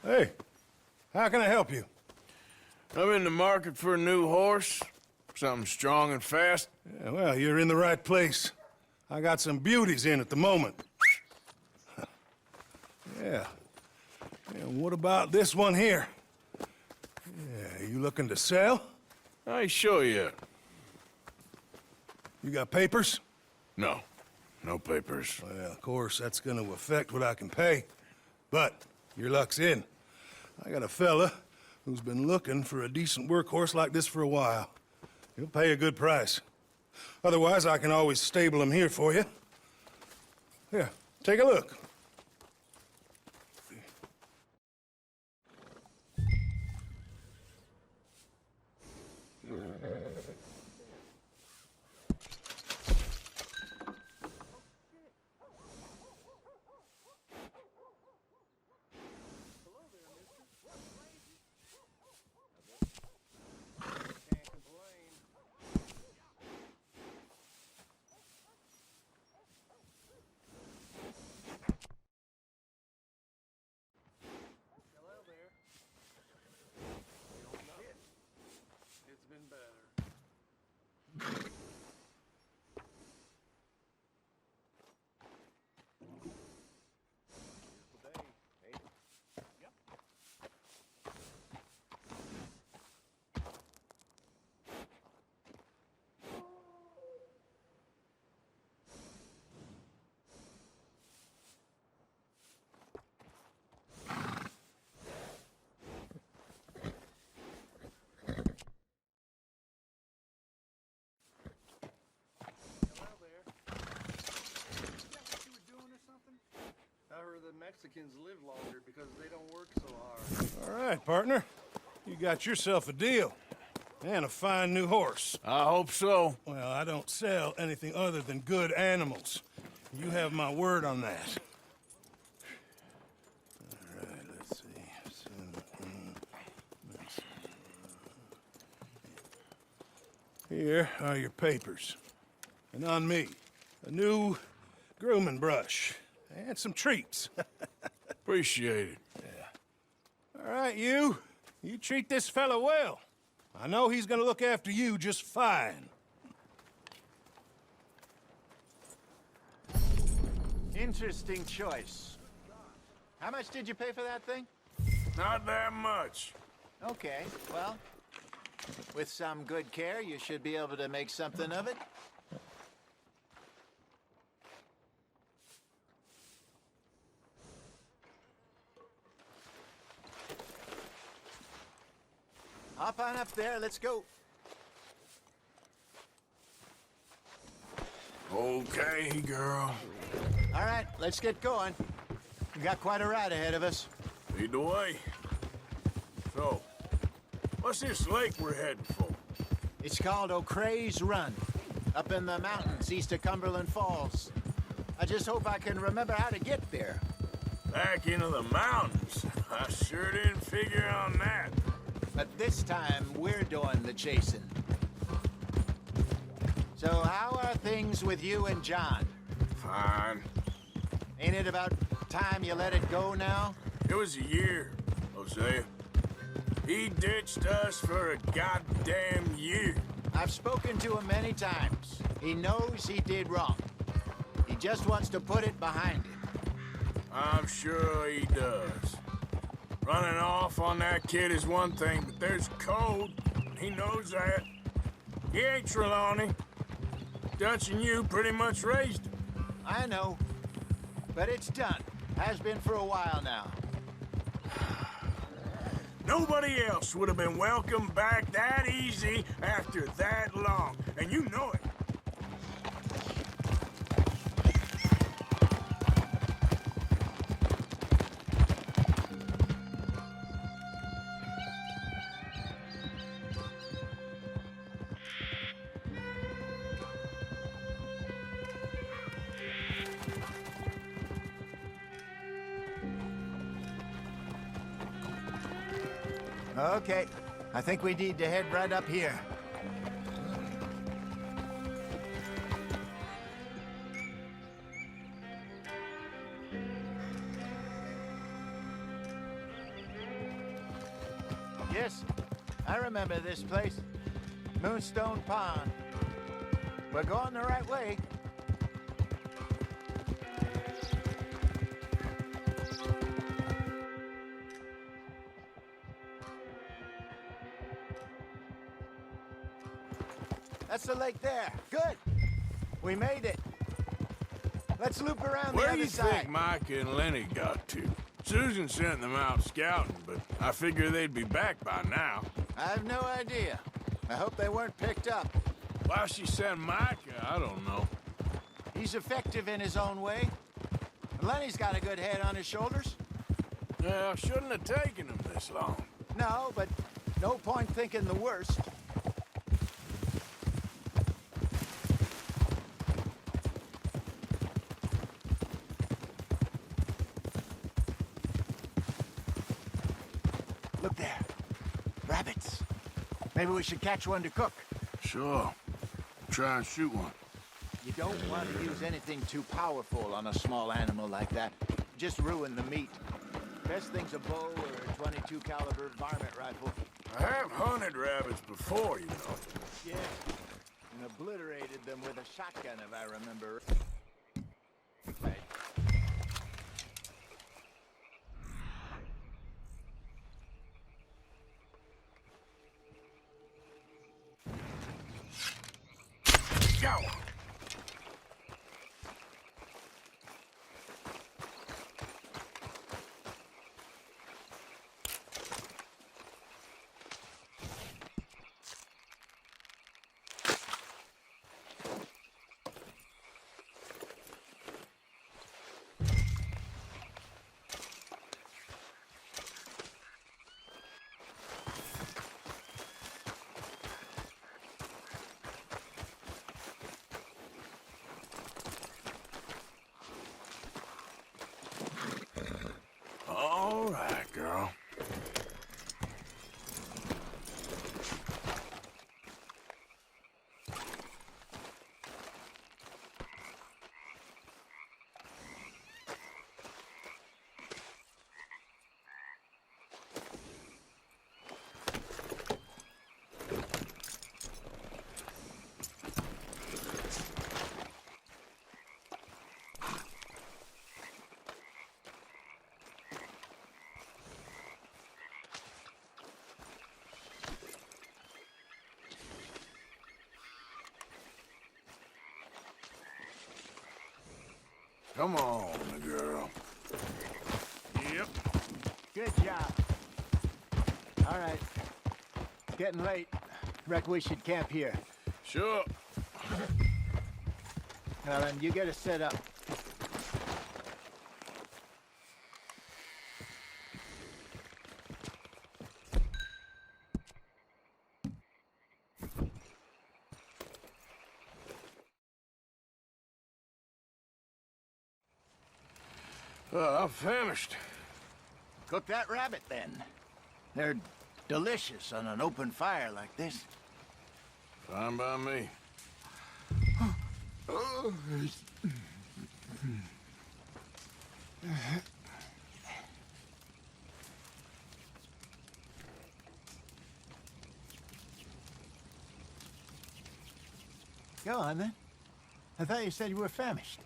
Hey, how can I help you? I'm in the market for a new horse. Something strong and fast. Yeah, well, you're in the right place. I got some beauties in at the moment. Yeah. And what about this one here? Yeah, you looking to sell? I ain't sure yet. You got papers? No. No papers. Well, of course, that's gonna affect what I can pay. But your luck's in. I got a fella who's been looking for a decent workhorse like this for a while. He'll pay a good price. Otherwise, I can always stable him here for you. Here, take a look. I heard the Mexicans live longer because they don't work so hard. All right, partner. You got yourself a deal. And a fine new horse. I hope so. Well, I don't sell anything other than good animals. You have my word on that. All right, let's see. Here are your papers. And on me, a new grooming brush. And some treats. Appreciate it. Yeah. All right, you. You treat this fella well. I know he's gonna look after you just fine. Interesting choice. How much did you pay for that thing? Not that much. Okay, well, with some good care, you should be able to make something of it. Hop on up there, let's go. Okay, girl. All right, let's get going. We got quite a ride ahead of us. Lead the way. So, what's this lake we're heading for? It's called O'Creagh's Run, up in the mountains east of Cumberland Falls. I just hope I can remember how to get there. Back into the mountains? I sure didn't figure on that. But this time, we're doing the chasing. So how are things with you and John? Fine. Ain't it about time you let it go now? It was a year, Hosea. He ditched us for a goddamn year. I've spoken to him many times. He knows he did wrong. He just wants to put it behind him. I'm sure he does. Running off on that kid is one thing, but there's code. He knows that. He ain't Trelawney. Dutch and you pretty much raised him. I know. But it's done. Has been for a while now. Nobody else would have been welcomed back that easy after that long, and you know it. Okay, I think we need to head right up here. Yes, I remember this place. Moonstone Pond. We're going the right way. That's the lake there. Good. We made it. Let's loop around Where the do other you side. think Mike and Lenny got to? Susan sent them out scouting, but I figure they'd be back by now. I have no idea. I hope they weren't picked up. Why she sent Mike, I don't know. He's effective in his own way. Lenny's got a good head on his shoulders. Well, shouldn't have taken him this long. No, but no point thinking the worst. Look there. Rabbits. Maybe we should catch one to cook. Sure. Try and shoot one. You don't want to use anything too powerful on a small animal like that. Just ruin the meat. Best thing's a bow or a 22 caliber varmint rifle. I have hunted rabbits before, you know. Yeah. And obliterated them with a shotgun, if I remember. Right. Go! All right, girl. Come on, girl. Yep. Good job. All right. It's getting late. Reckon we should camp here. Sure. Well, then, you get us set up. I'm famished. Cook that rabbit, then. They're delicious on an open fire like this. Fine by me. Go on, then. I thought you said you were famished.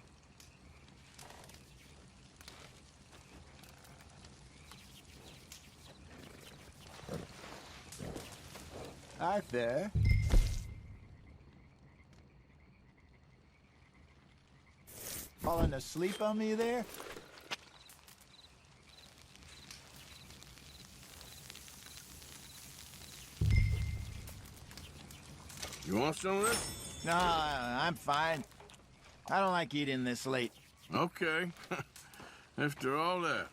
Arthur? Falling asleep on me there? You want some of this? No, I'm fine. I don't like eating this late. Okay. After all that.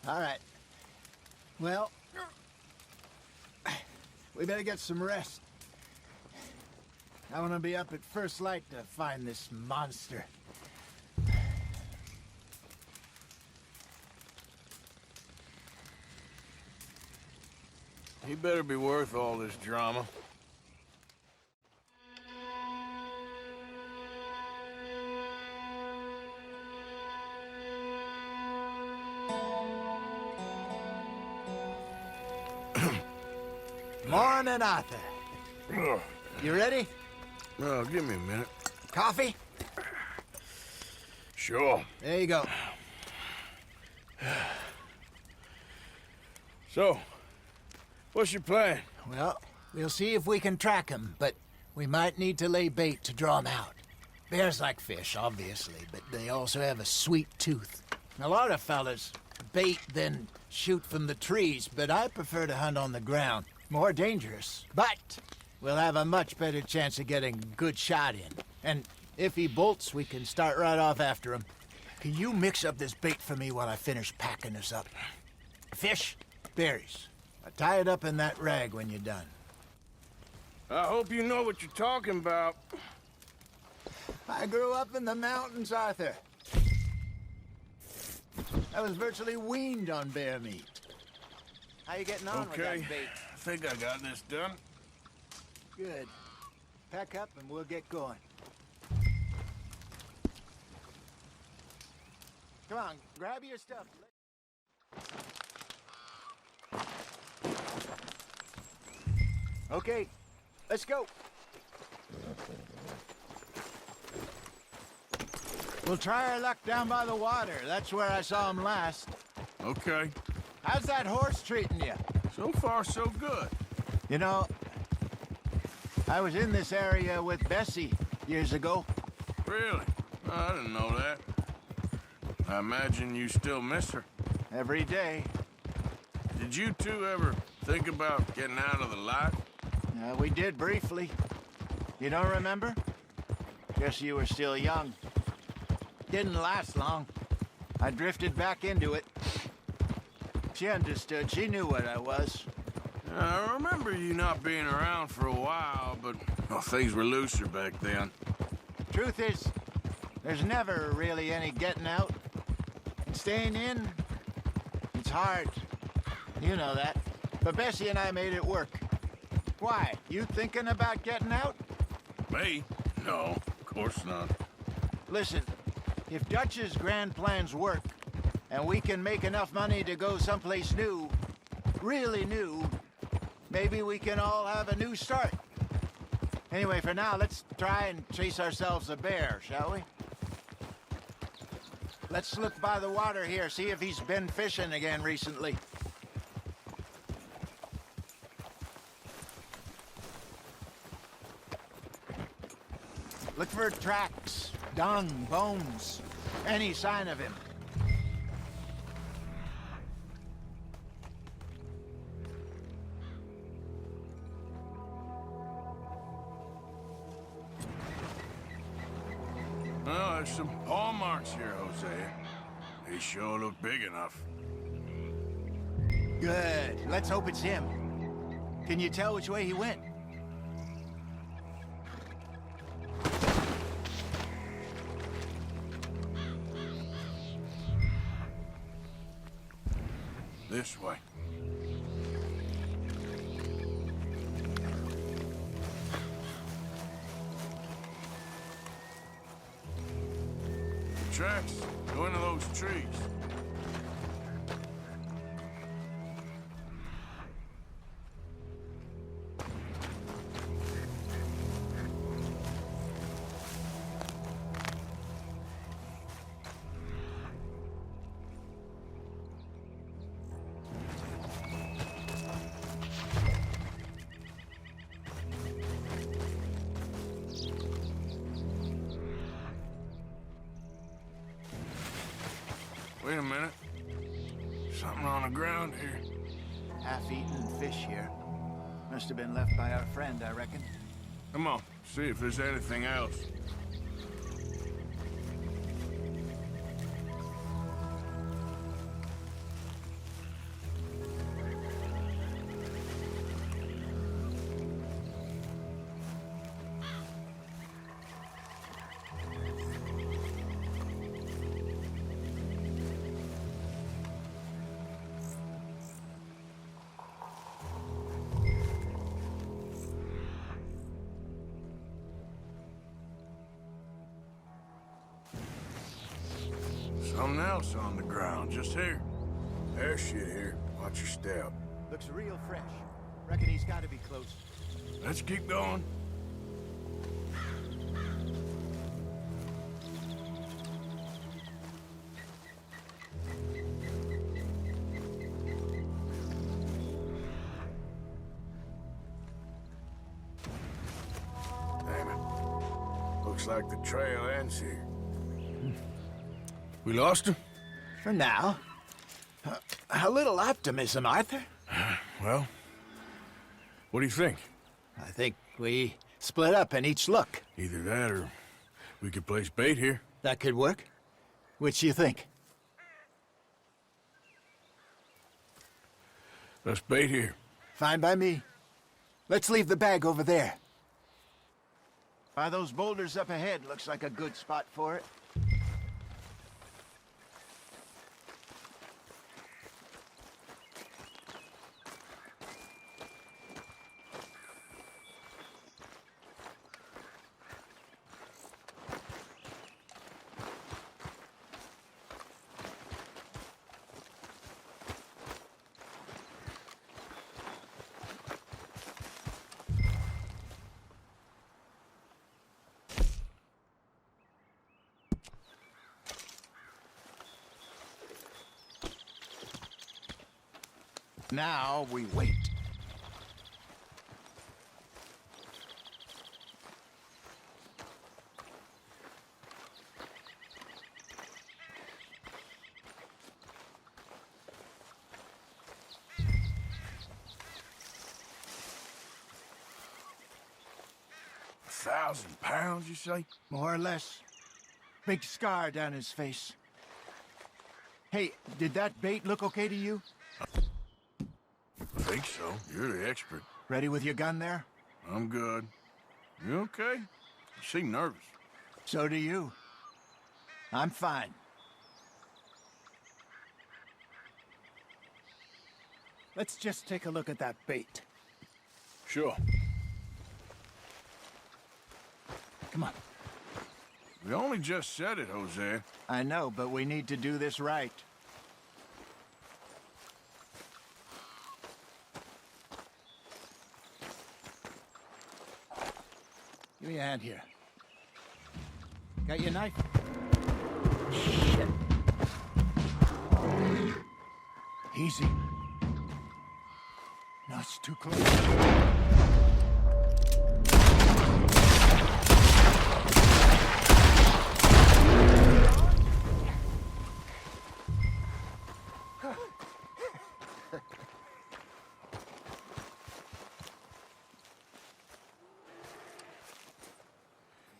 All right. Well, we better get some rest. I want to be up at first light to find this monster. He better be worth all this drama. Morning, Arthur. You ready? Well, give me a minute. Coffee? Sure. There you go. So, what's your plan? Well, we'll see if we can track him, but we might need to lay bait to draw him out. Bears like fish, obviously, but they also have a sweet tooth. A lot of fellas bait, then shoot from the trees, but I prefer to hunt on the ground. More dangerous, but we'll have a much better chance of getting a good shot in. And if he bolts, we can start right off after him. Can you mix up this bait for me while I finish packing this up? Fish, berries. Tie it up in that rag when you're done. I hope you know what you're talking about. I grew up in the mountains, Arthur. I was virtually weaned on bear meat. How you getting on with that bait? I think I got this done. Good. Pack up and we'll get going. Come on, grab your stuff. Okay, let's go. We'll try our luck down by the water. That's where I saw him last. Okay. How's that horse treating you? So far, so good. You know, I was in this area with Bessie years ago. Really? I didn't know that. I imagine you still miss her. Every day. Did you two ever think about getting out of the life? We did briefly. You don't remember? Guess you were still young. Didn't last long. I drifted back into it. She understood. She knew what I was. I remember you not being around for a while, but well, things were looser back then. Truth is, there's never really any getting out. And staying in, it's hard. You know that. But Bessie and I made it work. Why? You thinking about getting out? Me? No, of course not. Listen, if Dutch's grand plans work, and we can make enough money to go someplace new, really new, maybe we can all have a new start. Anyway, for now, let's try and chase ourselves a bear, shall we? Let's look by the water here, see if he's been fishing again recently. Look for tracks, dung, bones, any sign of him. Well, there's some paw marks here, Jose. They sure look big enough. Good. Let's hope it's him. Can you tell which way he went? This way. Tracks go into those trees. Wait a minute. Something on the ground here. Half-eaten fish here. Must have been left by our friend, I reckon. Come on, see if there's anything else. Something else on the ground, just here. There's shit here. Watch your step. Looks real fresh. Reckon he's got to be close. Let's keep going. Damn it. Looks like the trail ends here. We lost him? For now. A little optimism, Arthur. Well, what do you think? I think we split up and each look. Either that or we could place bait here. That could work. Which you think? Let's bait here. Fine by me. Let's leave the bag over there. By those boulders up ahead, looks like a good spot for it. Now we wait. £1,000, you say? More or less. Big scar down his face. Hey, did that bait look okay to you? I think so. You're the expert. Ready with your gun there? I'm good. You okay? You seem nervous. So do you. I'm fine. Let's just take a look at that bait. Sure. Come on. We only just said it, Jose. I know, but we need to do this right. Give me a hand here. Got your knife? Shit. Easy. No, it's too close.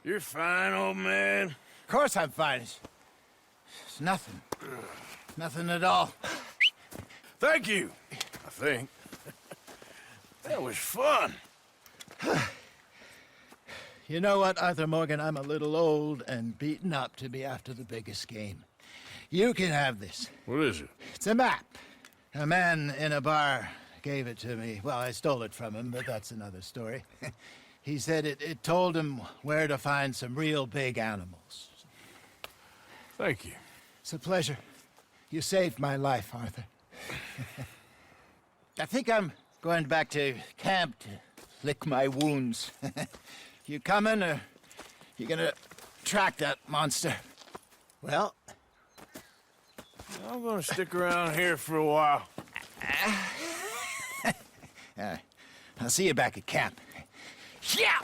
You're fine, old man. Of course I'm fine. It's nothing. Nothing at all. Thank you, I think. That was fun. You know what, Arthur Morgan? I'm a little old and beaten up to be after the biggest game. You can have this. What is it? It's a map. A man in a bar gave it to me. Well, I stole it from him, but that's another story. He said it told him where to find some real big animals. Thank you. It's a pleasure. You saved my life, Arthur. I think I'm going back to camp to lick my wounds. You coming, or you gonna track that monster? Well, I'm gonna stick around here for a while. I'll see you back at camp. Yeah!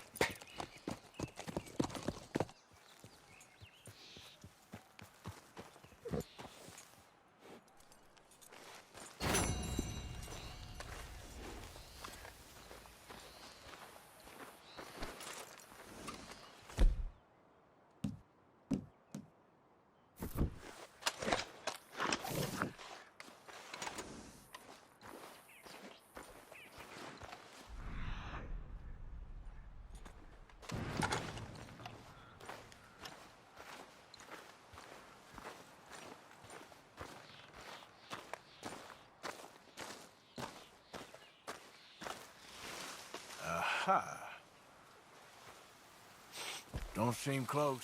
Aha. Don't seem close.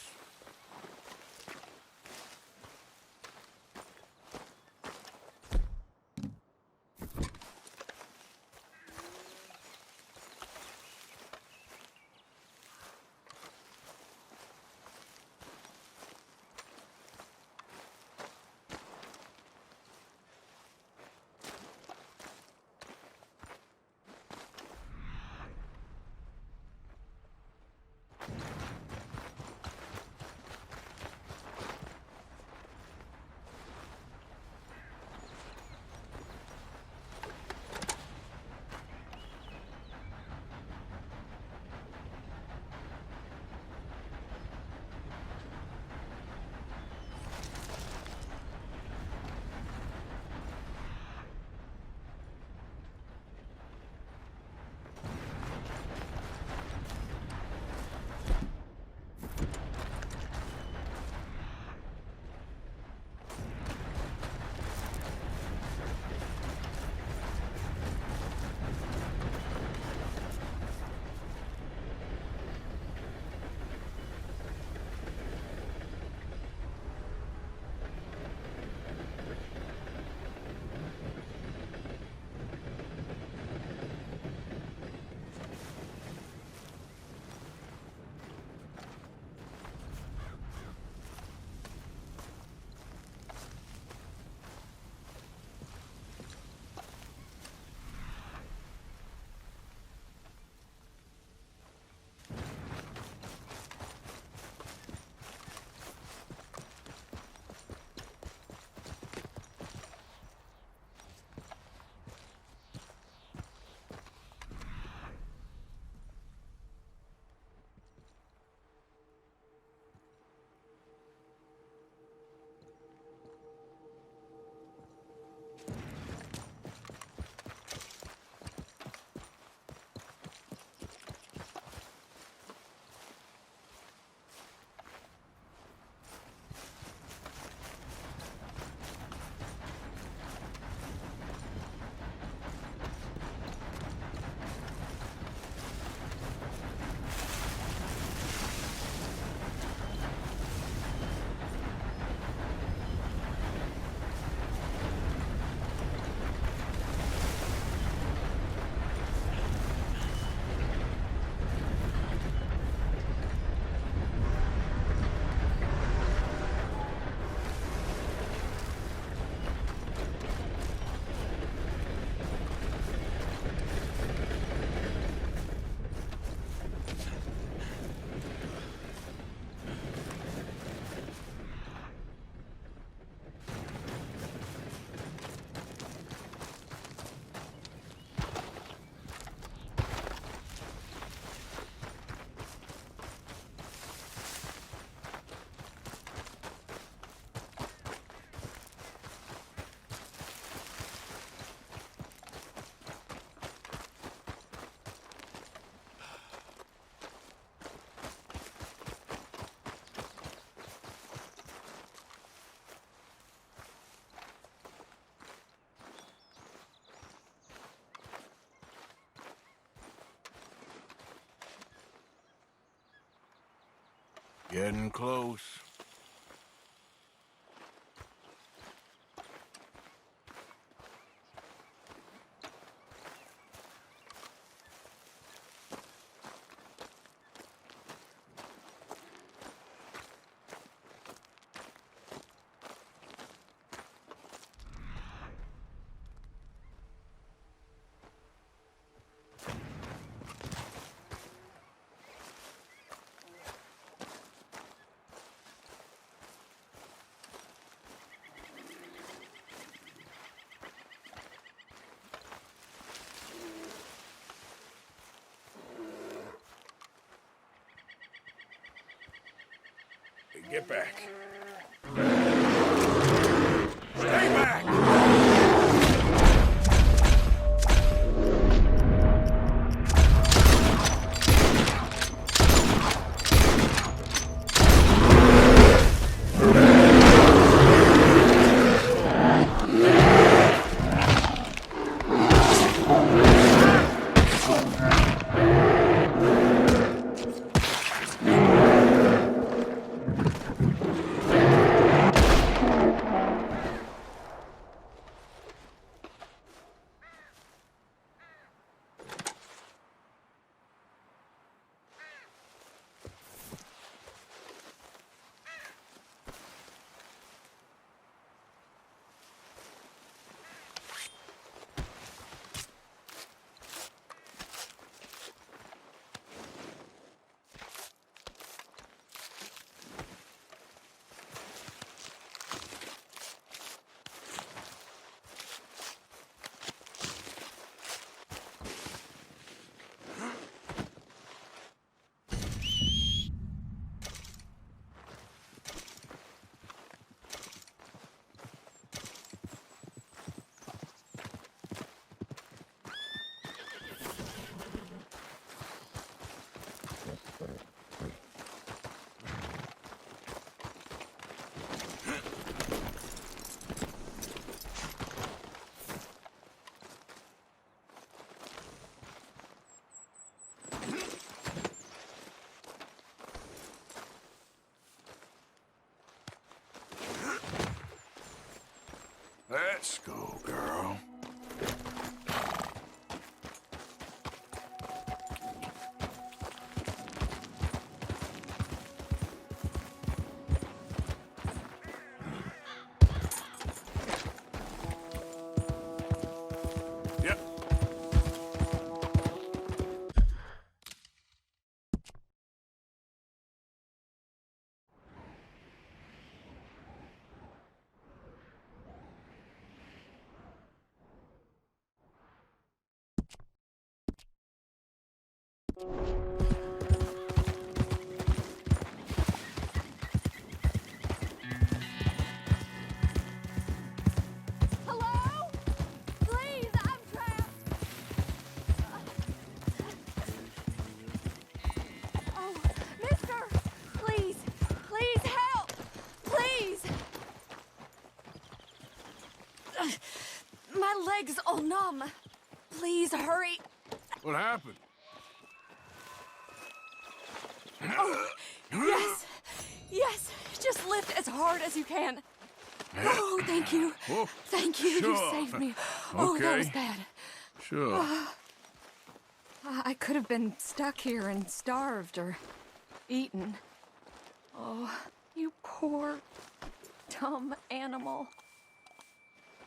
Getting close. Get back. Stay back! Let's go, girl. Yep. Hello? Please, I'm trapped. Oh, mister, please, please help. Please. My leg's all numb. Please hurry. What happened? Oh, yes. Yes. Just lift as hard as you can. Oh, thank you. Oh, Thank you. sure. You saved me. Oh, that was Okay. bad. Sure. I could have been stuck here and starved or eaten. Oh, you poor, dumb animal.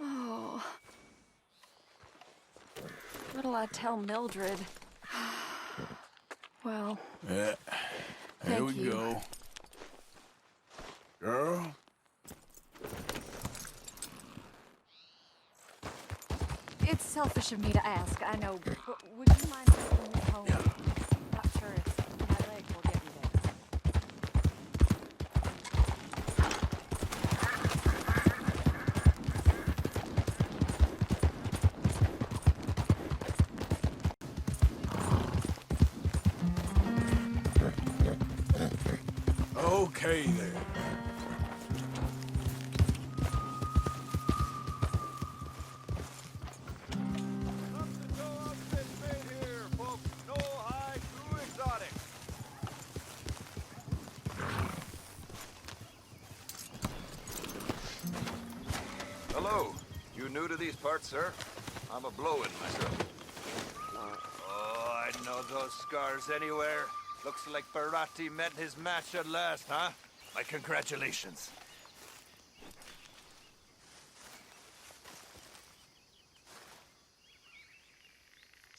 Oh. What'll I tell Mildred? Well, Yeah. Here thank we you. go. Girl. It's selfish of me to ask, I know, but would you mind taking me home? Not sure if my leg will get me there. Okay then. to these parts, sir. I'm a blow-in myself. Oh, I'd know those scars anywhere. Looks like Barati met his match at last, huh? My congratulations.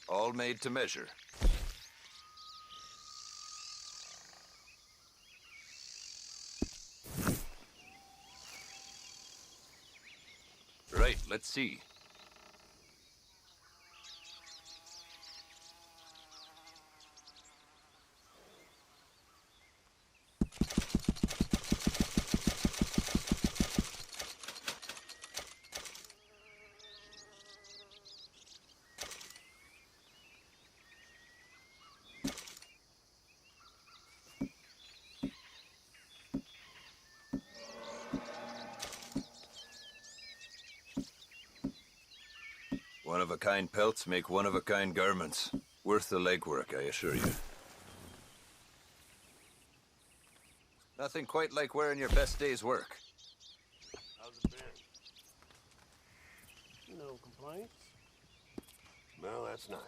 All made to measure. Right, let's see. One-of-a-kind pelts make one-of-a-kind garments. Worth the legwork, I assure you. Nothing quite like wearing your best day's work. How's it been? No complaints? Well, that's nice.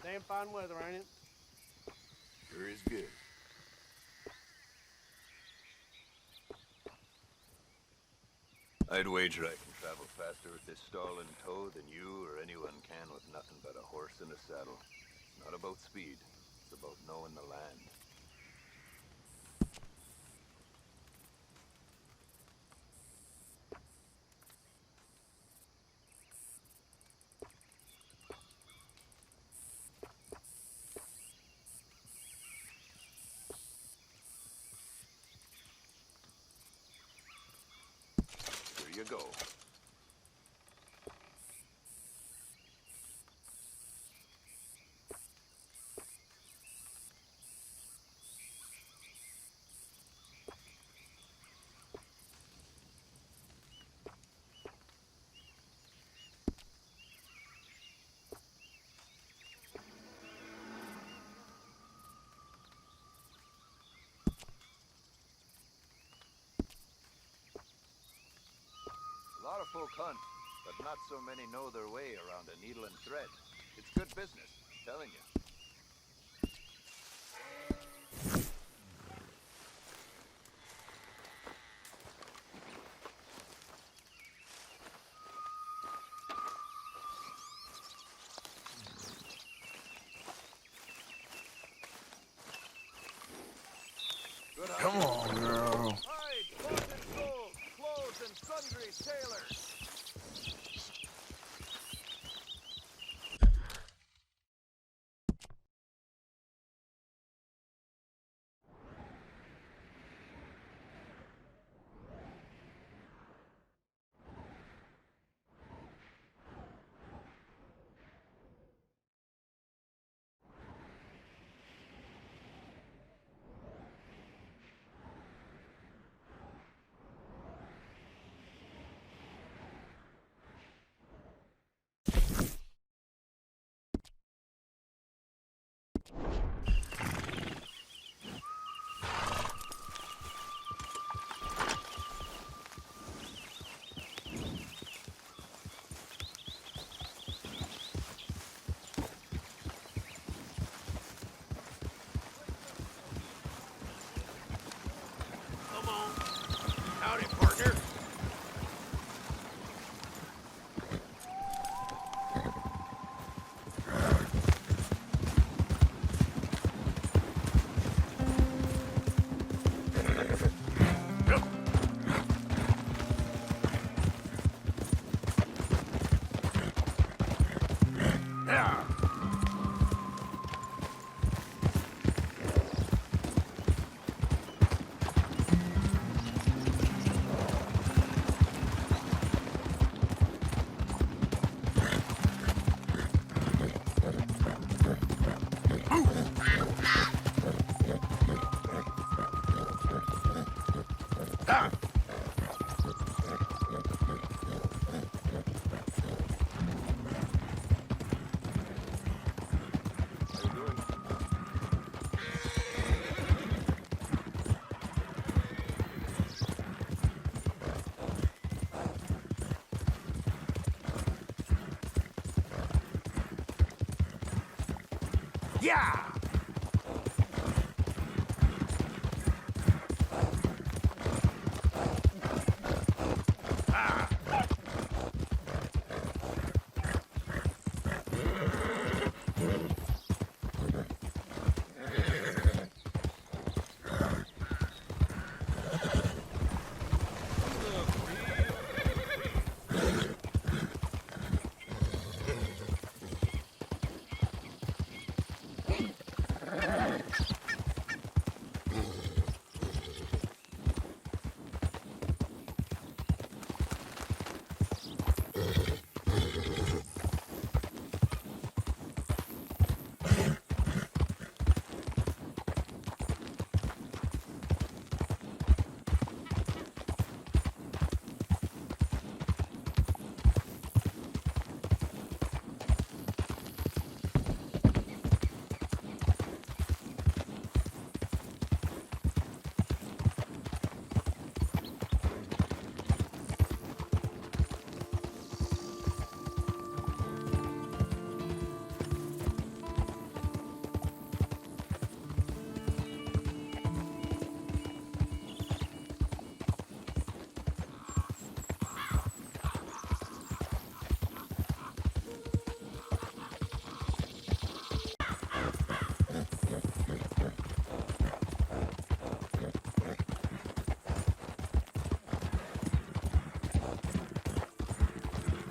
Damn fine weather, ain't it? Sure is good. I'd wager I can travel faster with this stall in tow than you or anyone can with nothing but a horse and a saddle. It's not about speed, it's about knowing the land. Here you go. A lot of folk hunt, but not so many know their way around a needle and thread. It's good business, I'm telling you. Come on, girl. Hide, clothes and souls, clothes and sundry sailors. Yeah!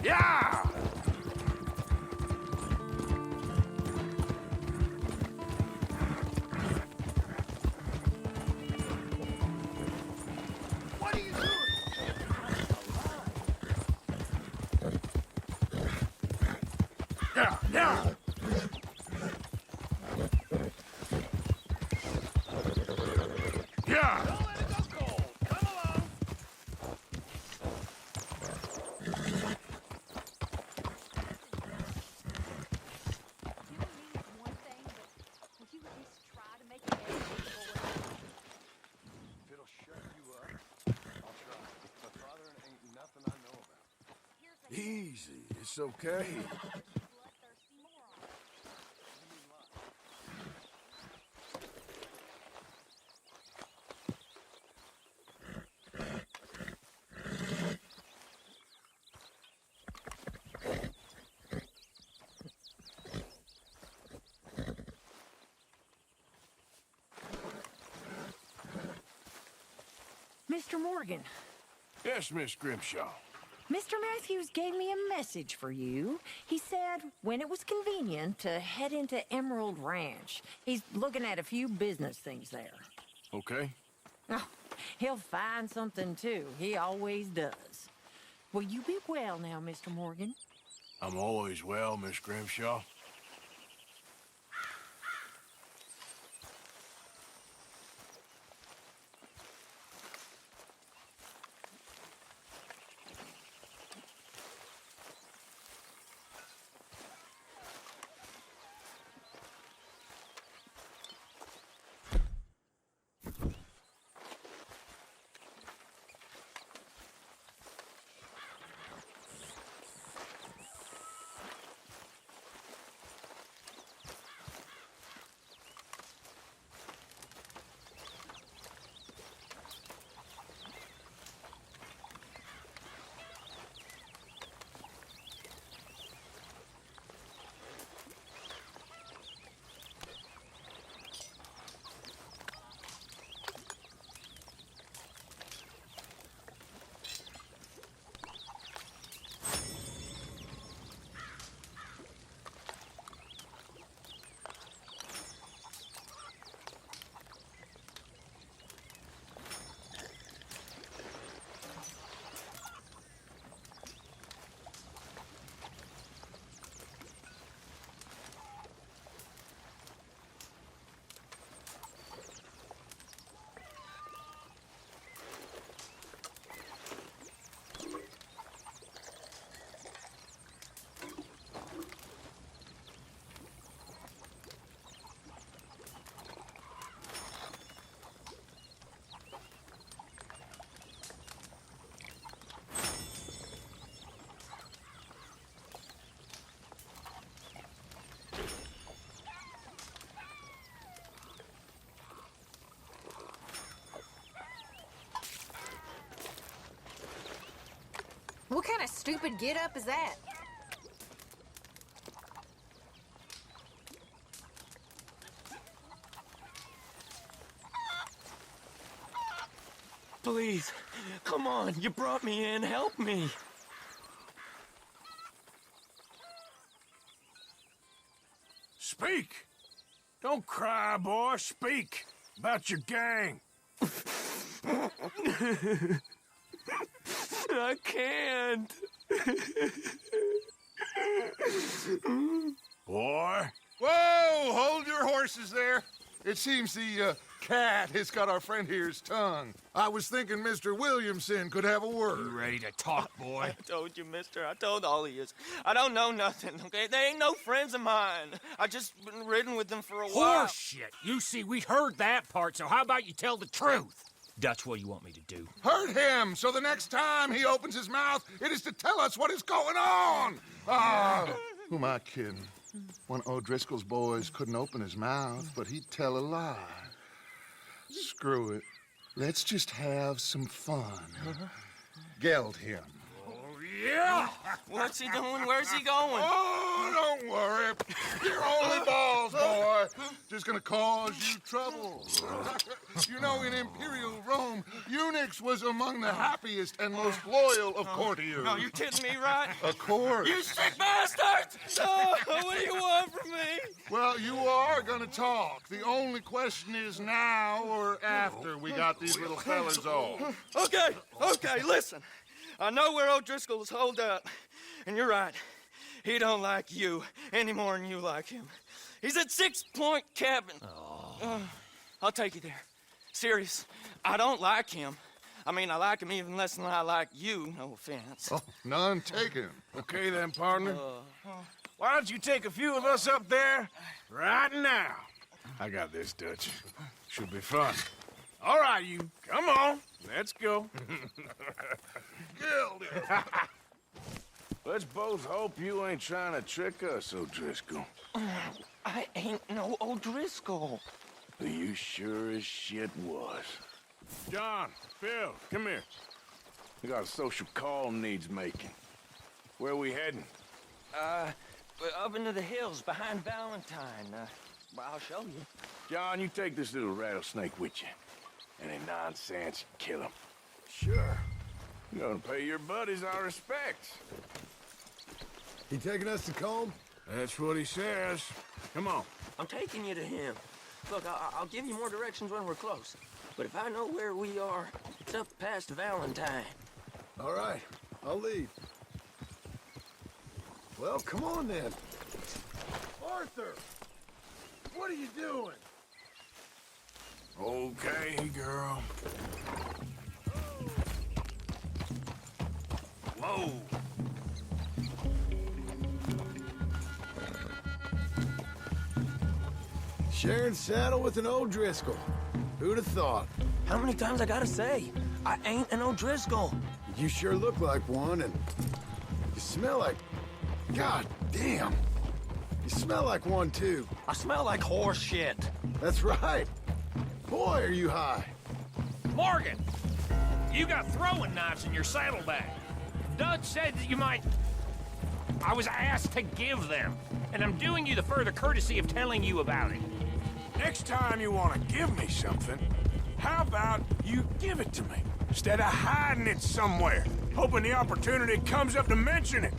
Yeah! What are you doing? Yeah, yeah! Yeah! Don't let it go cold. Come along. If it'll shut you up, I'll try. My father ain't nothing I know about. Easy, it's okay. Mr. Morgan, Yes, Miss Grimshaw. Mr. Matthews gave me a message for you. He said when it was convenient to head into Emerald Ranch. He's looking at a few business things there. Okay. Oh, he'll find something too. He always does. Will you be well now, Mr. Morgan? I'm always well, Miss Grimshaw. What kind of stupid get-up is that? Please, come on, you brought me in, help me. Speak! Don't cry, boy. Speak about your gang. I can't. Boy. Whoa! Hold your horses there. It seems the cat has got our friend here's tongue. I was thinking Mr. Williamson could have a word. You ready to talk, boy? I told you, mister. I told all of you. I don't know nothing, okay? They ain't no friends of mine. I just been ridden with them for a while. Horseshit. You see, we heard that part, so how about you tell the truth? Dutch, what do you want me to do? Hurt him, so the next time he opens his mouth, it is to tell us what is going on. Who am I kidding? One of O'Driscoll's boys couldn't open his mouth, but he'd tell a lie. Screw it. Let's just have some fun. Geld him. Yeah! What's he doing? Where's he going? Oh, don't worry. You're only balls, boy. Just gonna cause you trouble. You know, in Imperial Rome, eunuchs was among the happiest and most loyal of courtiers. No, you're kidding me, right? Of course. You sick bastard! No, what do you want from me? Well, you are gonna talk. The only question is now or after we got these little fellas off. Okay, listen. I know where O'Driscoll is holed up, and you're right. He don't like you any more than you like him. He's at 6 Point Cabin. I'll take you there. Serious, I don't like him. I mean, I like him even less than I like you, no offense. Oh, none taken. Okay then, partner. Why don't you take a few of us up there right now? I got this, Dutch. Should be fun. All right, you. Come on. Let's go. Let's both hope you ain't trying to trick us, O'Driscoll. I ain't no O'Driscoll. You sure as shit was. John, Phil, come here. We got a social call needs making. Where we heading? Up into the hills behind Valentine. Well, I'll show you. John, you take this little rattlesnake with you. Any nonsense, kill him. Sure. You're gonna pay your buddies our respects. He taking us to Combe? That's what he says. Come on. I'm taking you to him. Look, I'll give you more directions when we're close. But if I know where we are, it's up past Valentine. All right, I'll lead. Well, come on then. Arthur! What are you doing? Okay, girl. Whoa! Sharing saddle with an O'Driscoll. Who'd have thought? How many times I gotta say? I ain't an O'Driscoll. You sure look like one, and you smell like... God damn! You smell like one, too. I smell like horse shit. That's right. Boy, are you high. Morgan! You got throwing knives in your saddlebag. Dutch said that you might... I was asked to give them, and I'm doing you the further courtesy of telling you about it. Next time you want to give me something, how about you give it to me, instead of hiding it somewhere, hoping the opportunity comes up to mention it?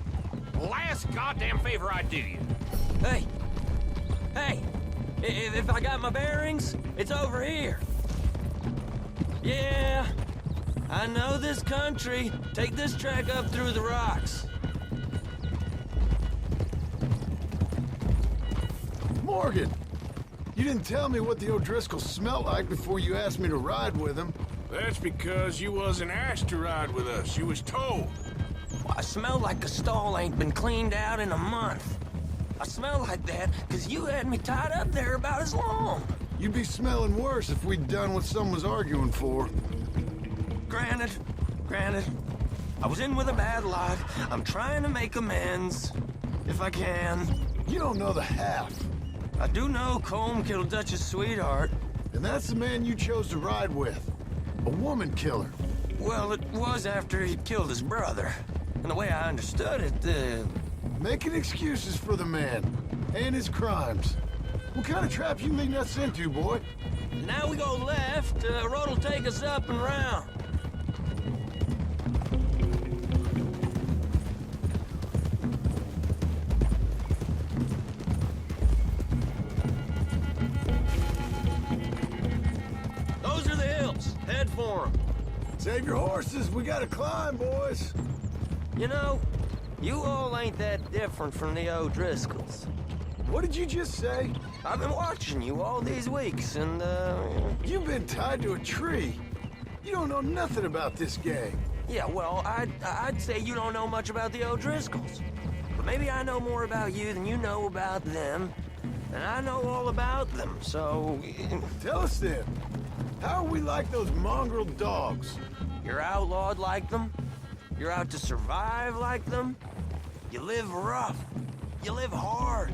Last goddamn favor I do you. Hey! If I got my bearings, it's over here. Yeah, I know this country. Take this track up through the rocks. Morgan! You didn't tell me what the O'Driscoll smelled like before you asked me to ride with him. That's because you wasn't asked to ride with us. You was told. Well, I smell like a stall ain't been cleaned out in a month. I smell like that because you had me tied up there about as long. You'd be smelling worse if we'd done what someone was arguing for. Granted. I was in with a bad lot. I'm trying to make amends, if I can. You don't know the half. I do know Colm killed Dutch's sweetheart. And that's the man you chose to ride with. A woman killer. Well, it was after he killed his brother. And the way I understood it, Making excuses for the man and his crimes. What kind of trap you leading us into, boy? now we go left, road will take us up and round. Those are the hills. Head for them. Save your horses. We gotta climb, boys. You know, you all ain't that different from the O'Driscolls. What did you just say? I've been watching you all these weeks, and, You've been tied to a tree. You don't know nothing about this gang. Yeah, well, I'd say you don't know much about the O'Driscolls. But maybe I know more about you than you know about them. And I know all about them, so... Tell us then. How are we like those mongrel dogs? You're outlawed like them. You're out to survive like them. You live rough. You live hard.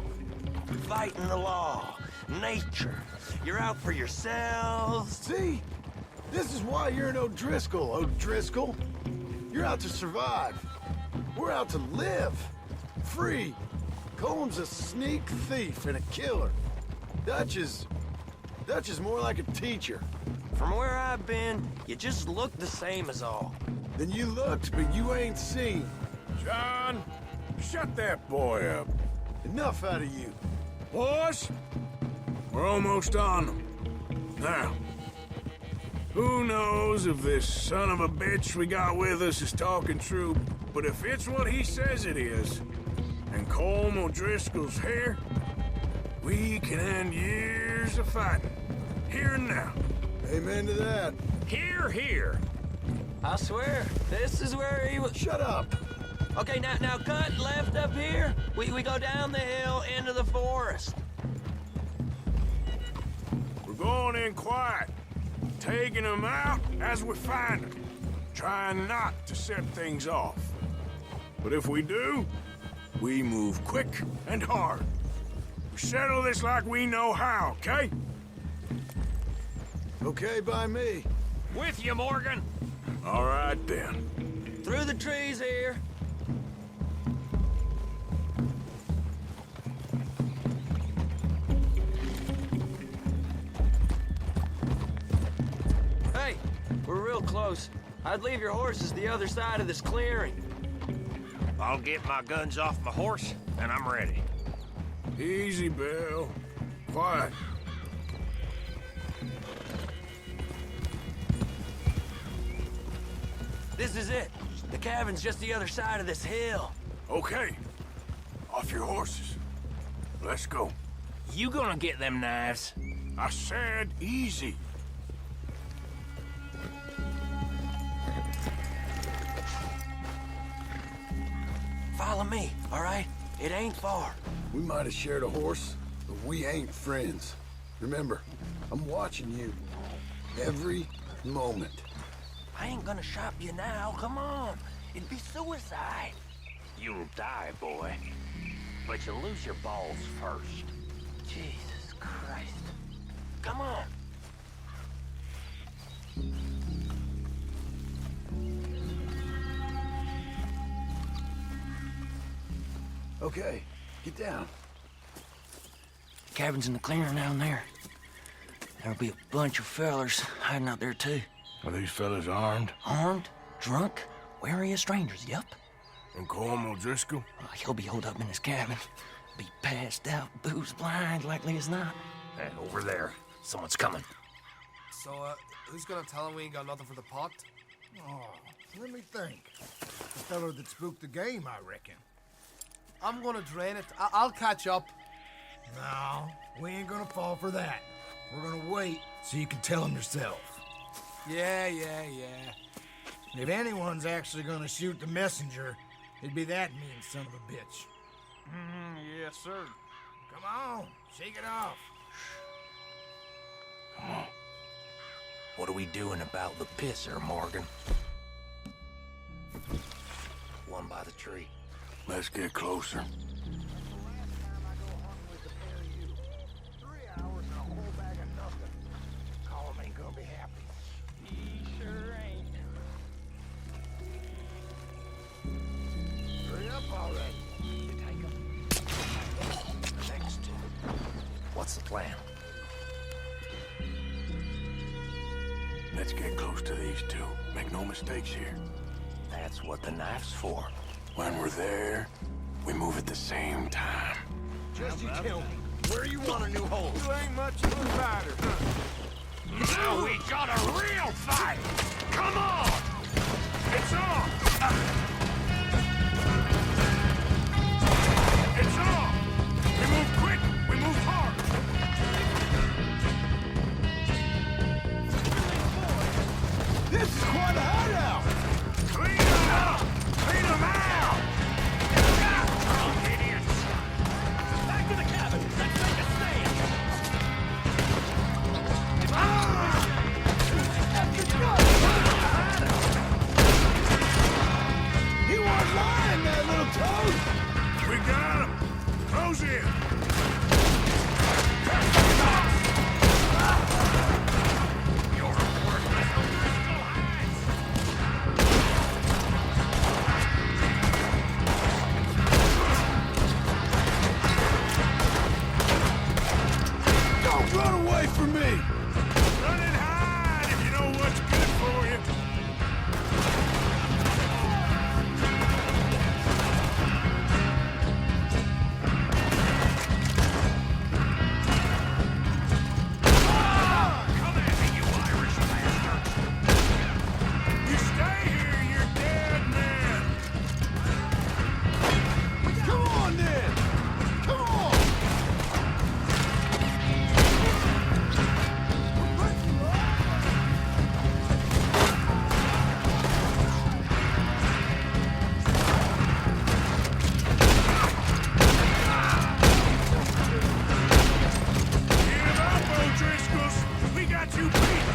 Fighting the law, nature. You're out for yourselves. See? This is why you're an O'Driscoll, O'Driscoll. You're out to survive. We're out to live. Free. Coleman's a sneak thief and a killer. Dutch is more like a teacher. From where I've been, you just look the same as all. Then you looked, but you ain't seen. John, shut that boy up. Enough out of you. Boys, we're almost on them. Now, who knows if this son of a bitch we got with us is talking true, but if it's what he says it is, and Colm O'Driscoll's here, we can end years of fighting. Here and now. Amen to that. Here, here. I swear, this is where he was... Shut up. Okay, now cut left up here. We go down the hill into the forest. We're going in quiet, taking them out as we find them, trying not to set things off. But if we do, we move quick and hard. We settle this like we know how, okay? Okay by me. With you, Morgan. All right, then. Through the trees here. Hey, we're real close. I'd leave your horses the other side of this clearing. I'll get my guns off my horse, and I'm ready. Easy, Bill. Quiet. This is it. The cabin's just the other side of this hill. Okay. Off your horses. Let's go. You gonna get them knives? I said easy. Follow me, all right? It ain't far. We might have shared a horse, but we ain't friends. Remember, I'm watching you. Every moment. I ain't gonna shop you now, come on. It'd be suicide. You'll die, boy. But you'll lose your balls first. Jesus Christ. Come on. Okay, get down. Cabin's in the clearing down there. There'll be a bunch of fellers hiding out there, too. Are these fellas armed? Armed? Drunk? Wary of strangers, yup. And Colm O'Driscoll? He'll be holed up in his cabin. Be passed out, booze blind, likely as not. And over there, someone's coming. So, who's gonna tell him we ain't got nothing for the pot? Oh, let me think. The fella that spooked the game, I reckon. I'm gonna drain it. I'll catch up. No, we ain't gonna fall for that. We're gonna wait so you can tell him yourself. Yeah. If anyone's actually gonna shoot the messenger, it'd be that mean son of a bitch. Yes, sir. Come on, shake it off. Come on. What are we doing about the pisser, Morgan? One by the tree. Let's get closer. Colm ain't gonna be happy. He sure ain't. already. You take them. Next. What's the plan? Let's get close to these two. Make no mistakes here. That's what the knife's for. When we're there, we move at the same time. Just you tell me, where you want a new hole? You ain't much of a fighter, huh? Now we got a real fight! Come on! It's on! It's on! We move quick, we move hard! This is quite a hideout! Clean them up! Clean them out! Drunk idiots! Back to the cabin! Let's make a stand! He wasn't lying, that little toad! We got him! Close in! You're a worthless O'Driscoll Hines! Don't run away from me! Run and hide if you know what's good for you. Come at me, you Irish bastards! You stay here, you're dead men. Come on, then! Come on! Give up, O'Driscolls. We got you beat.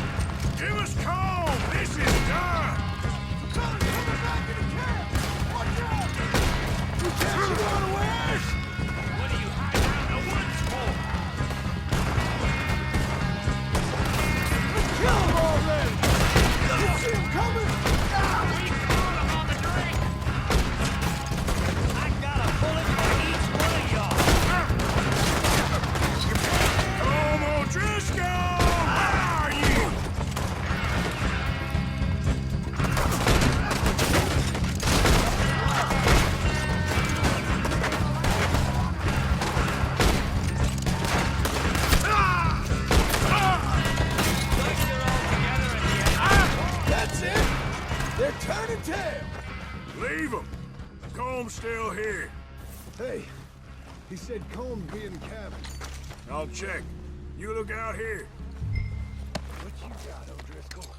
Give us calm. This is done. Coming back in the camp! Watch out! You catch you unawares! What are you hiding out in the woods for? Kill him already! You see him coming? We caught him on the drink! I got a bullet for each one of y'all! Come, O'Driscoll. Where are you? That's it! They're turning tail! Leave him. Comb's still here. Hey, he said Combs be in the cabin. I'll check. You look out here. What you got, O'Driscoll?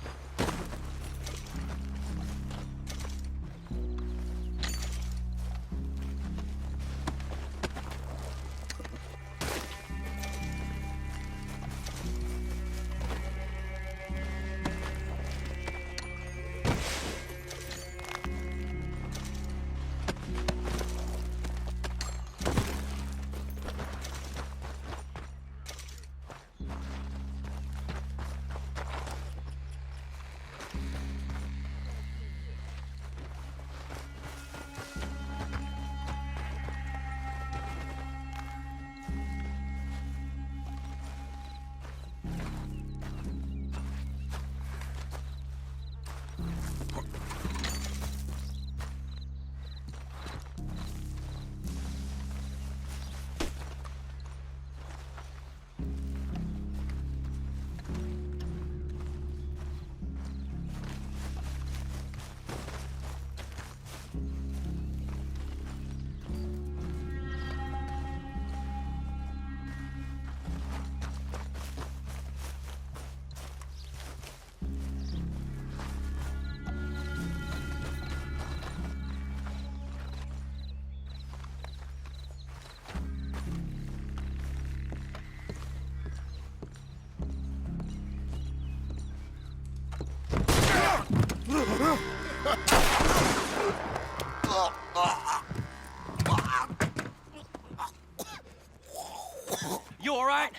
You all right?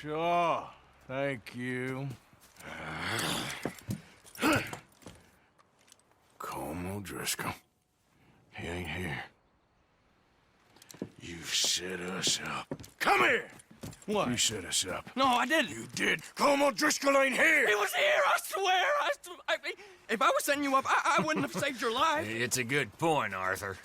Sure. Thank you. Colm O'Driscoll. He ain't here. set us up. Come here! What? You set us up. No, I didn't. You did. Colm O'Driscoll ain't here! He was here, I swear! If I was setting you up, I wouldn't have saved your life. It's a good point, Arthur.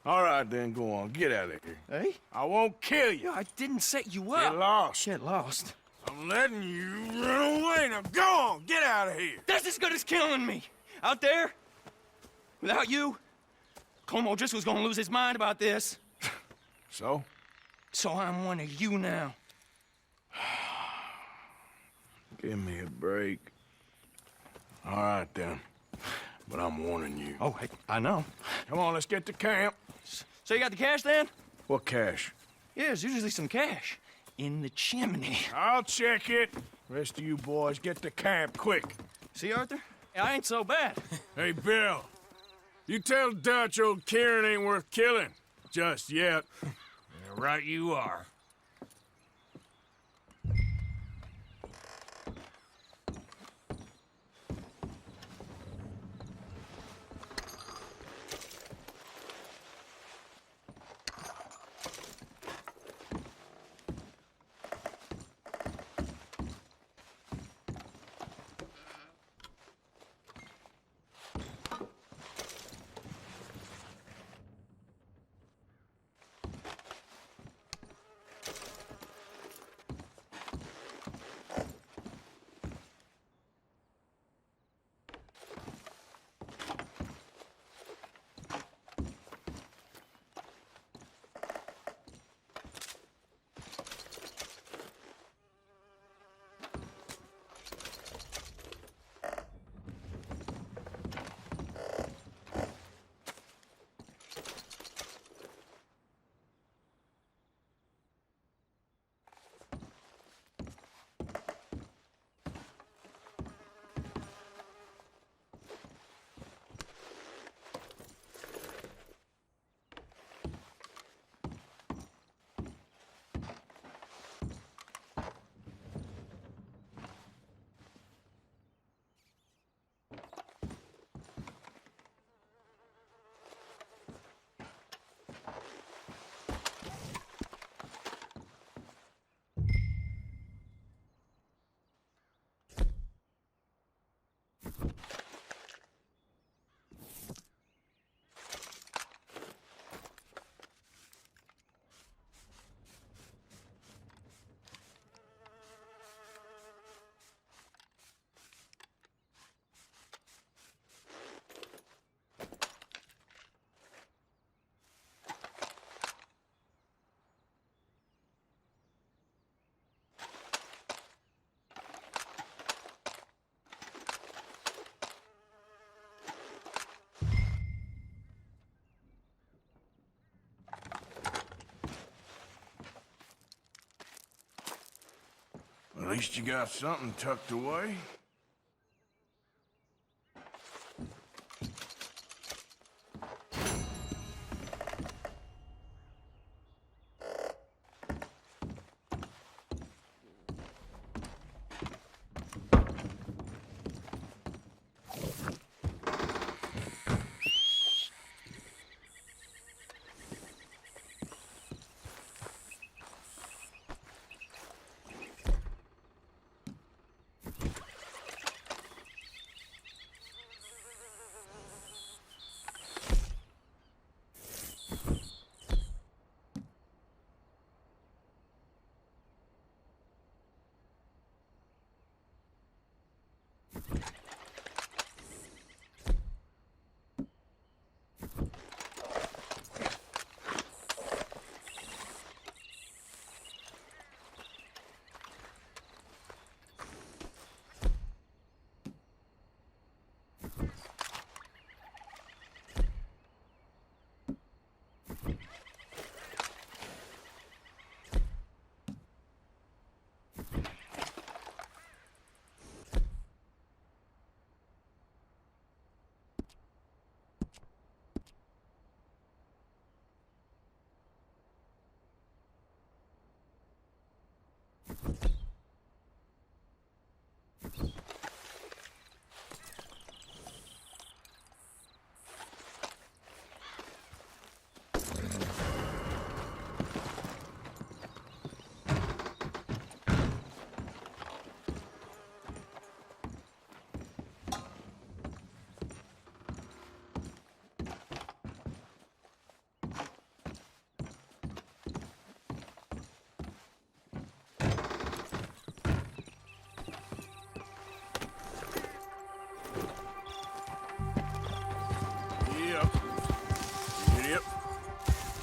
All right, then, go on. Get out of here. Hey? I won't kill you. I didn't set you up. Get lost. Get lost. I'm letting you run away. Now go on. Get out of here. That's as good as killing me. Out there, without you, Colm O'Driscoll's gonna lose his mind about this. So? So I'm one of you now. Give me a break. All right, then. But I'm warning you. Oh, I know. Come on, let's get to camp. So you got the cash then? What cash? Yeah, there's usually some cash in the chimney. I'll check it. Rest of you boys, get to camp, quick. See, Arthur? I ain't so bad. Hey, Bill. You tell Dutch old Kieran ain't worth killing. Just yet. Right you are. At least you got something tucked away. Yep. Yep.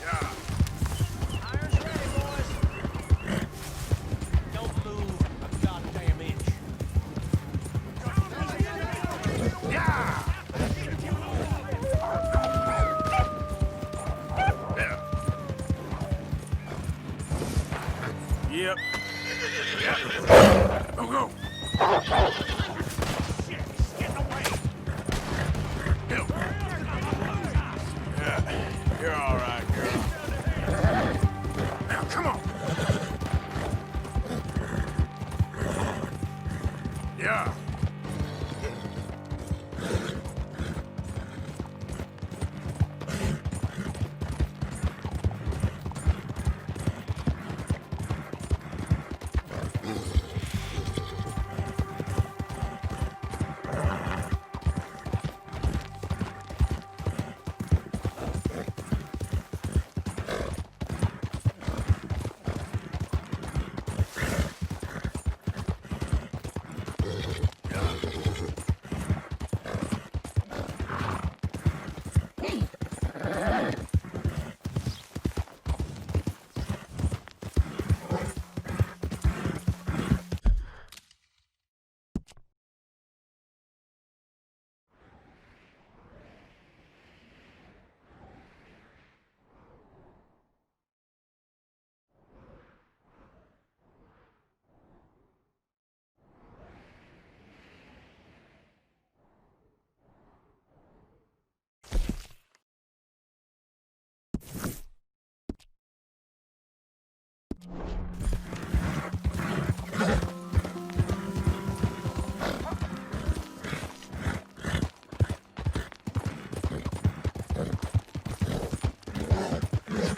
Yeah. Iron's ready, boys. Don't move a goddamn inch. Yeah. Yep. Yep. Go, go. Shit, he's getting away. Yeah. You're all right, girl. Now, come on. Yeah.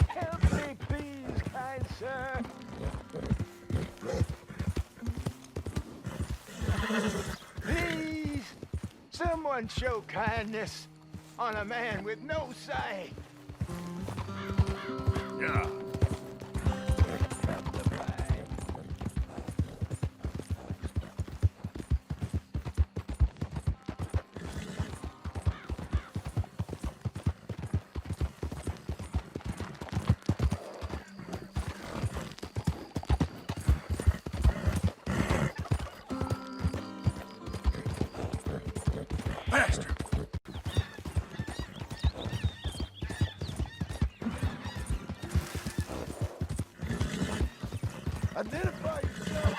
Help me, please, kind sir. Please, someone show kindness on a man with no sight. Yeah. Faster. Identify yourself.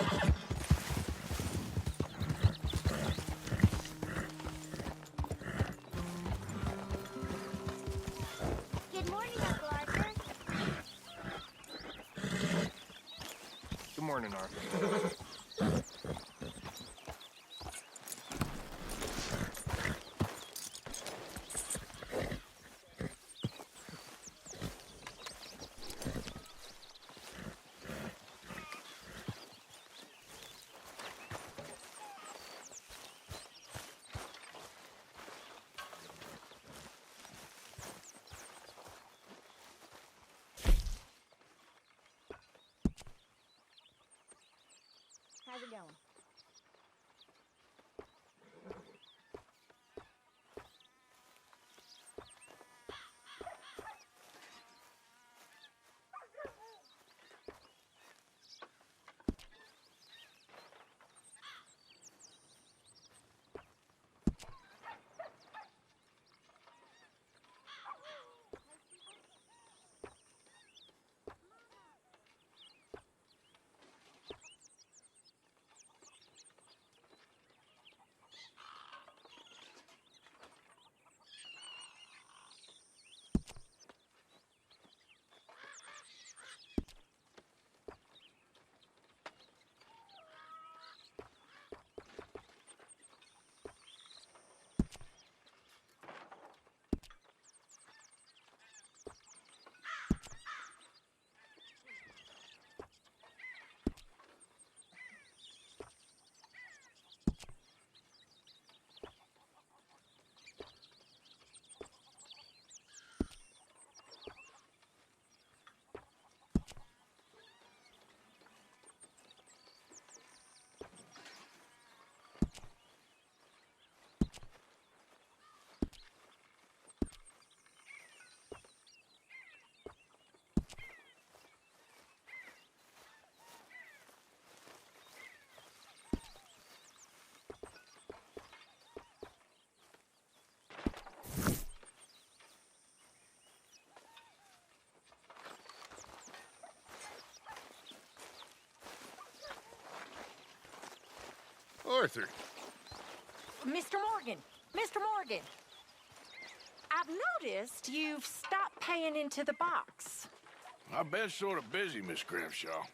Good morning, Uncle Arthur. Good morning, Arthur. Arthur. Mr. Morgan! Mr. Morgan! I've noticed you've stopped paying into the box. I've been sort of busy, Miss Grimshaw.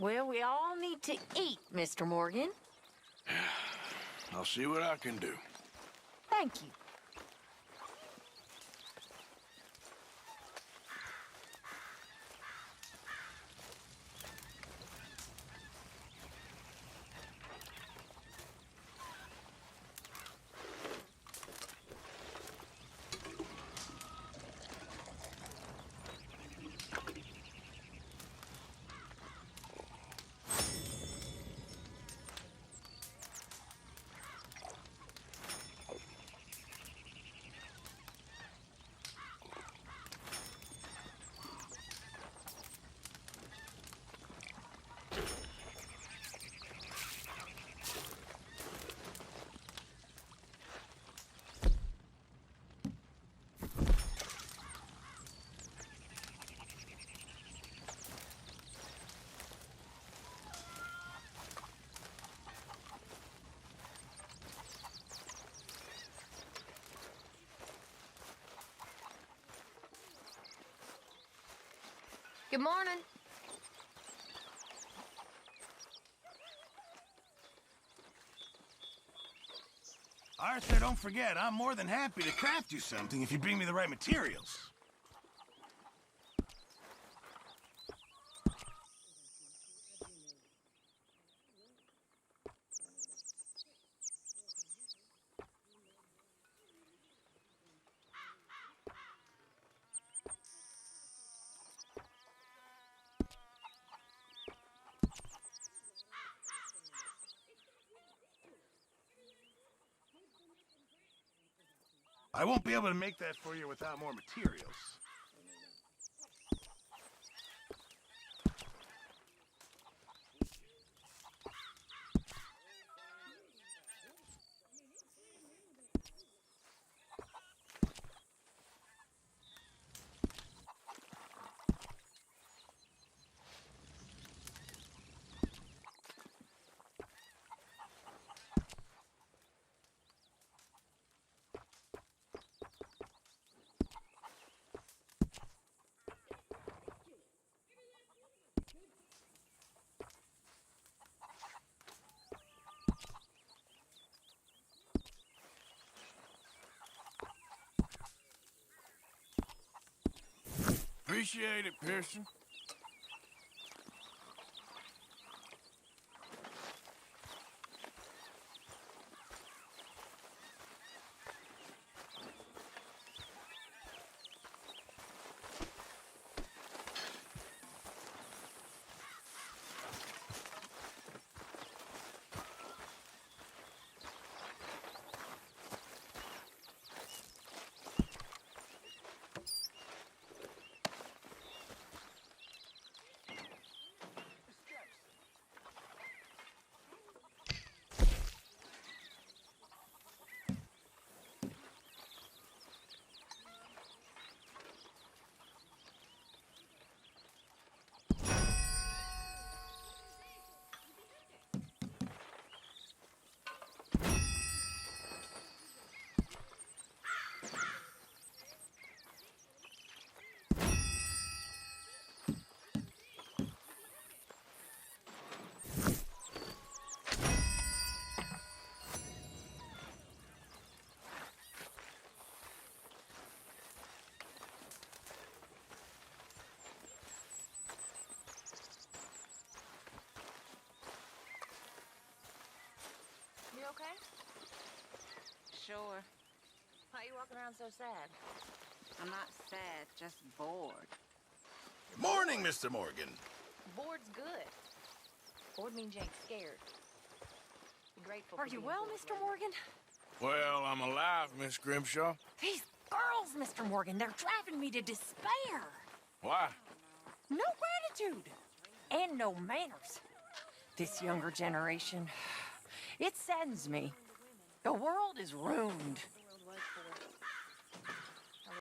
Well, we all need to eat, Mr. Morgan. I'll see what I can do. Thank you. Good morning. Arthur, don't forget, I'm more than happy to craft you something if you bring me the right materials. I won't be able to make that for you without more materials. Appreciate it, Pearson. You okay? Sure. Why are you walking around so sad? I'm not sad, just bored. Morning, Mr. Morgan. Bored's good. Bored means you ain't scared. Be grateful. Are you being well, bored, Mr. Morgan? Well, I'm alive, Miss Grimshaw. These girls, Mr. Morgan, they're driving me to despair. Why? No gratitude. And no manners. This younger generation, it saddens me. The world is ruined.